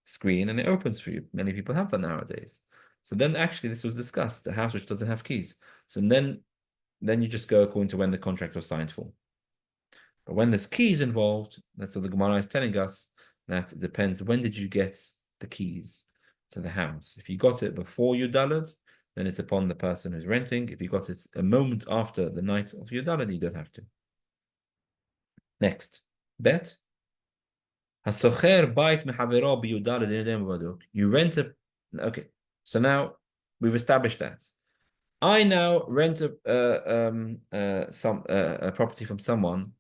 screen and it opens for you. Many people have that nowadays. So then actually this was discussed, a house which doesn't have keys. So then you just go according to when the contract was signed for. But when there's keys involved, that's what the Gemara is telling us, that it depends, when did you get the keys to the house? If you got it before Yudalad, then it's upon the person who's renting. If you got it a moment after the night of Yudalad, you don't have to. Next, bet. הסוחר בית מחברו בי"ד דיני בדוק. You rent a... Okay, so now we've established that. I now rent a property from someone.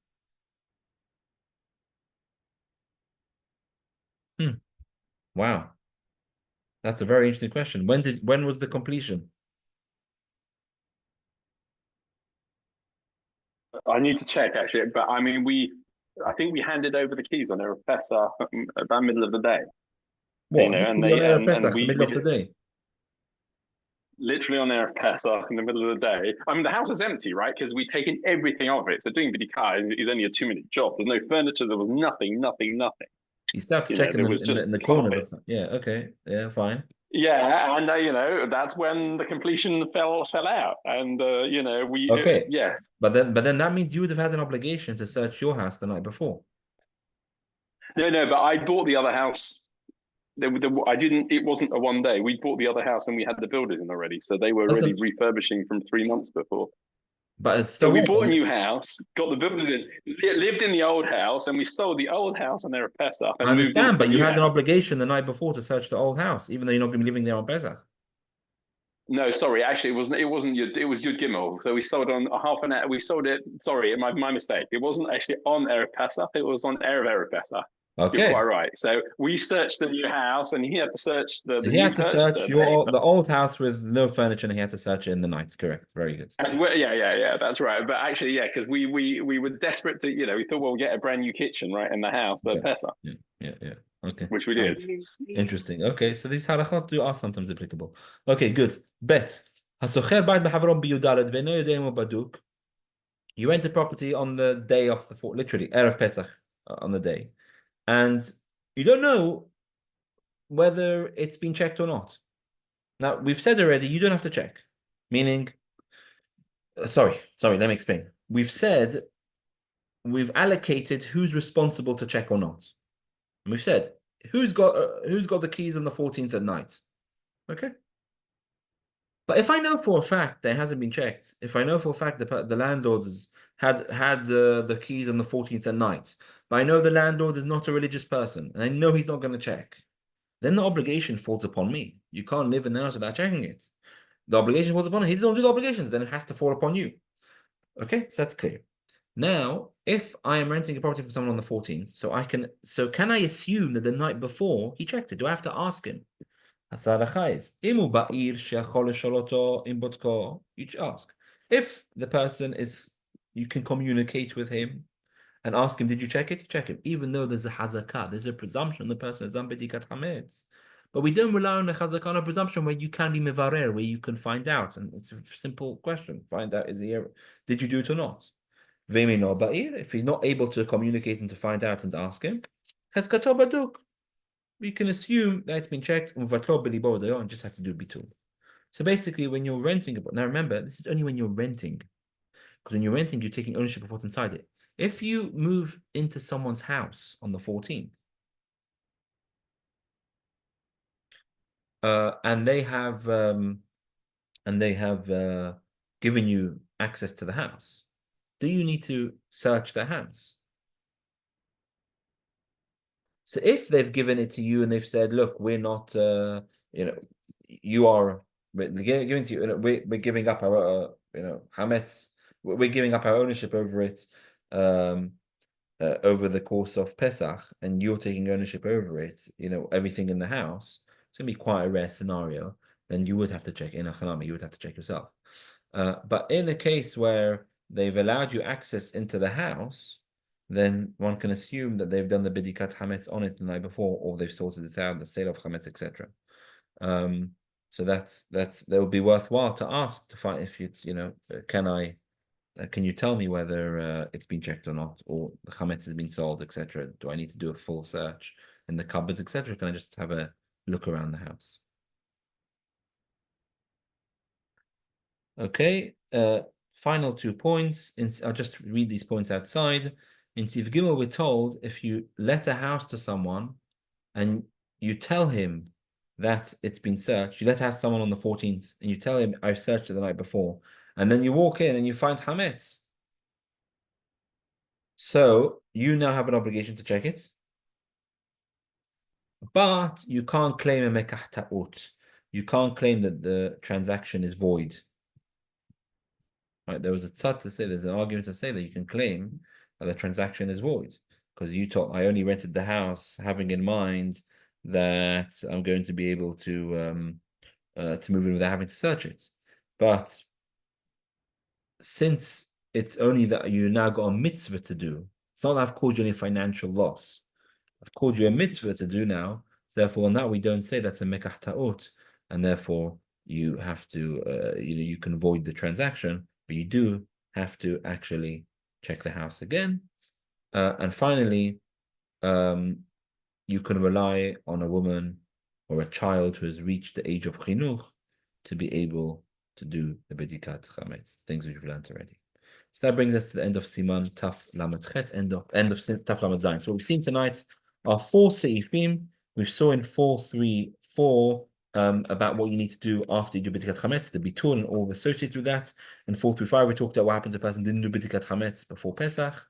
Wow, that's a very interesting question. When was the completion? I need to check actually, but I mean, I think we handed over the keys on Erev Pesach about middle of the day. What? You know, and Literally they on Erev Pesach, and the middle of the day. literally on Erev Pesach in the middle of the day. I mean, the house is empty, right? Because we've taken everything of it. So doing Bedikah is only a 2-minute job. There's no furniture. There was nothing. You still have to You check know, there was in just the corners carpet. of yeah, okay, yeah, fine. Yeah, and you know, that's when the completion fell out, and you know, Okay. yeah. But then that means you would have had an obligation to search your house the night before. No, but I bought the other house. I didn't. It wasn't a one day. We bought the other house and we had the builders in already, so they were already refurbishing from 3 months before. But it's So still we bought a new house, got the builders in, lived in the old house, and we sold the old house on their Pesach. I understand, but you had an obligation the night before to search the old house, even though you're not going to be living there on Pesach. No, sorry, actually, it wasn't. It was Yud Gimel. So we sold on a half an hour. We sold it. Sorry, my mistake. It wasn't actually on Erev Pesach. It was on Erev Pesach. Okay. You're quite right. So we searched the new house, and he had to search the So he new had to purchaser. search the old house with no furniture, and he had to search it in the night. Correct. Very good. Yeah, that's right. But actually, yeah, because we were desperate to, you know, we thought, well, we'll get a brand new kitchen right in the house for Pesach. Yeah. Okay. Which we did. Interesting. Okay, so these halachot are sometimes applicable. Okay, good. Bet. Hasocher bait b'havron biyudalet ve'no yodei baduk. You rent a property on the day of the literally Erev Pesach on the day, and you don't know whether it's been checked or not. Now we've said already you don't have to check. Meaning, sorry. Let me explain. We've said we've allocated who's responsible to check or not. And we've said who's got the keys on the 14th at night. Okay. But if I know for a fact that it hasn't been checked, if I know for a fact that the landlord had the keys on the 14th at night, but I know the landlord is not a religious person, and I know he's not going to check, then the obligation falls upon me. You can't live in the house without checking it. The obligation falls upon him. He doesn't do the obligations, then it has to fall upon you. Okay, so that's clear. Now, if I am renting a property from someone on the 14th, so can I assume that the night before he checked it? Do I have to ask him? You ask. If the person is, you can communicate with him and ask him, did you check it? You check it. Even though there's a hazakah, there's a presumption the person has done Bedikat Chametz. But we don't rely on the hazakah, on a presumption where you can be mevarer, where you can find out. And it's a simple question. Find out, did you do it or not? If he's not able to communicate and to find out and to ask him, we can assume that it's been checked and just have to do bitul. So basically, when you're renting, now remember, this is only when you're renting, because when you're renting, you're taking ownership of what's inside it. If you move into someone's house on the 14th, and they have given you access to the house, do you need to search the house? So if they've given it to you and they've said, look, we're not, we're giving to you, we're giving up our, Chametz, we're giving up our ownership over it over the course of Pesach, and you're taking ownership over it, everything in the house, it's going to be quite a rare scenario. Then you would have to check in a chanami, you would have to check yourself. But in a case where they've allowed you access into the house, then one can assume that they've done the Bedikat Chametz on it the night before, or they've sorted this out, the sale of Chametz, etc. So that would be worthwhile to ask to find if it's, can you tell me whether it's been checked or not, or the Chametz has been sold, etc. Do I need to do a full search in the cupboards, etc.? Can I just have a look around the house? Okay, final 2 points. I'll just read these points outside. In Sif Gimel, we're told if you let a house to someone and you tell him that it's been searched, you let house someone on the 14th and you tell him, I've searched it the night before, and then you walk in and you find Chametz. So you now have an obligation to check it. But you can't claim a mekah ta'ut. You can't claim that the transaction is void. Right? There was a tzad to say, there's an argument to say that you can claim that the transaction is void because you told I only rented the house having in mind that I'm going to be able to move in without having to search it. But since it's only that you now got a mitzvah to do, it's not that I've caused you any financial loss. I've called you a mitzvah to do now. So therefore, now we don't say that's a mekah ta'ut, and therefore you have to, you can void the transaction, but you do have to actually check the house again. And finally, you can rely on a woman or a child who has reached the age of chinuch to be able to do the Bedikat Chametz, things we've learned already. So that brings us to the end of Siman Taf Lamed Chet, end of Taf Lamed Zayin. So what we've seen tonight are 4 seifim. We saw in 434 about what you need to do after you do Bedikat Chametz, the Bitul and all associated with that. In 435 we talked about what happens if a person didn't do Bedikat Chametz before Pesach.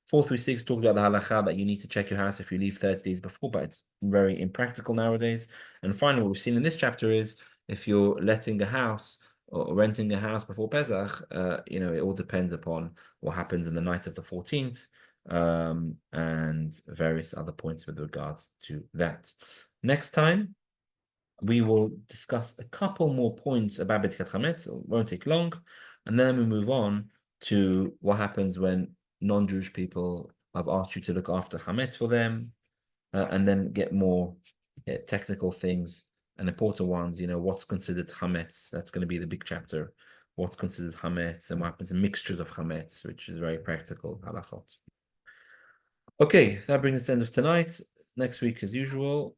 436 talked about the halacha that you need to check your house if you leave 30 days before, but it's very impractical nowadays. And finally, what we've seen in this chapter is if you're letting a house or renting a house before Pesach, it all depends upon what happens in the night of the 14th, and various other points with regards to that. Next time, we will discuss a couple more points about Bedikat Chametz. It won't take long, and then we move on to what happens when non-Jewish people have asked you to look after Chametz for them, and then get more technical things and important ones. What's considered Chametz? That's going to be the big chapter. What's considered Chametz and what happens in mixtures of Chametz, which is very practical halachot. Okay, that brings us to the end of tonight. Next week, as usual,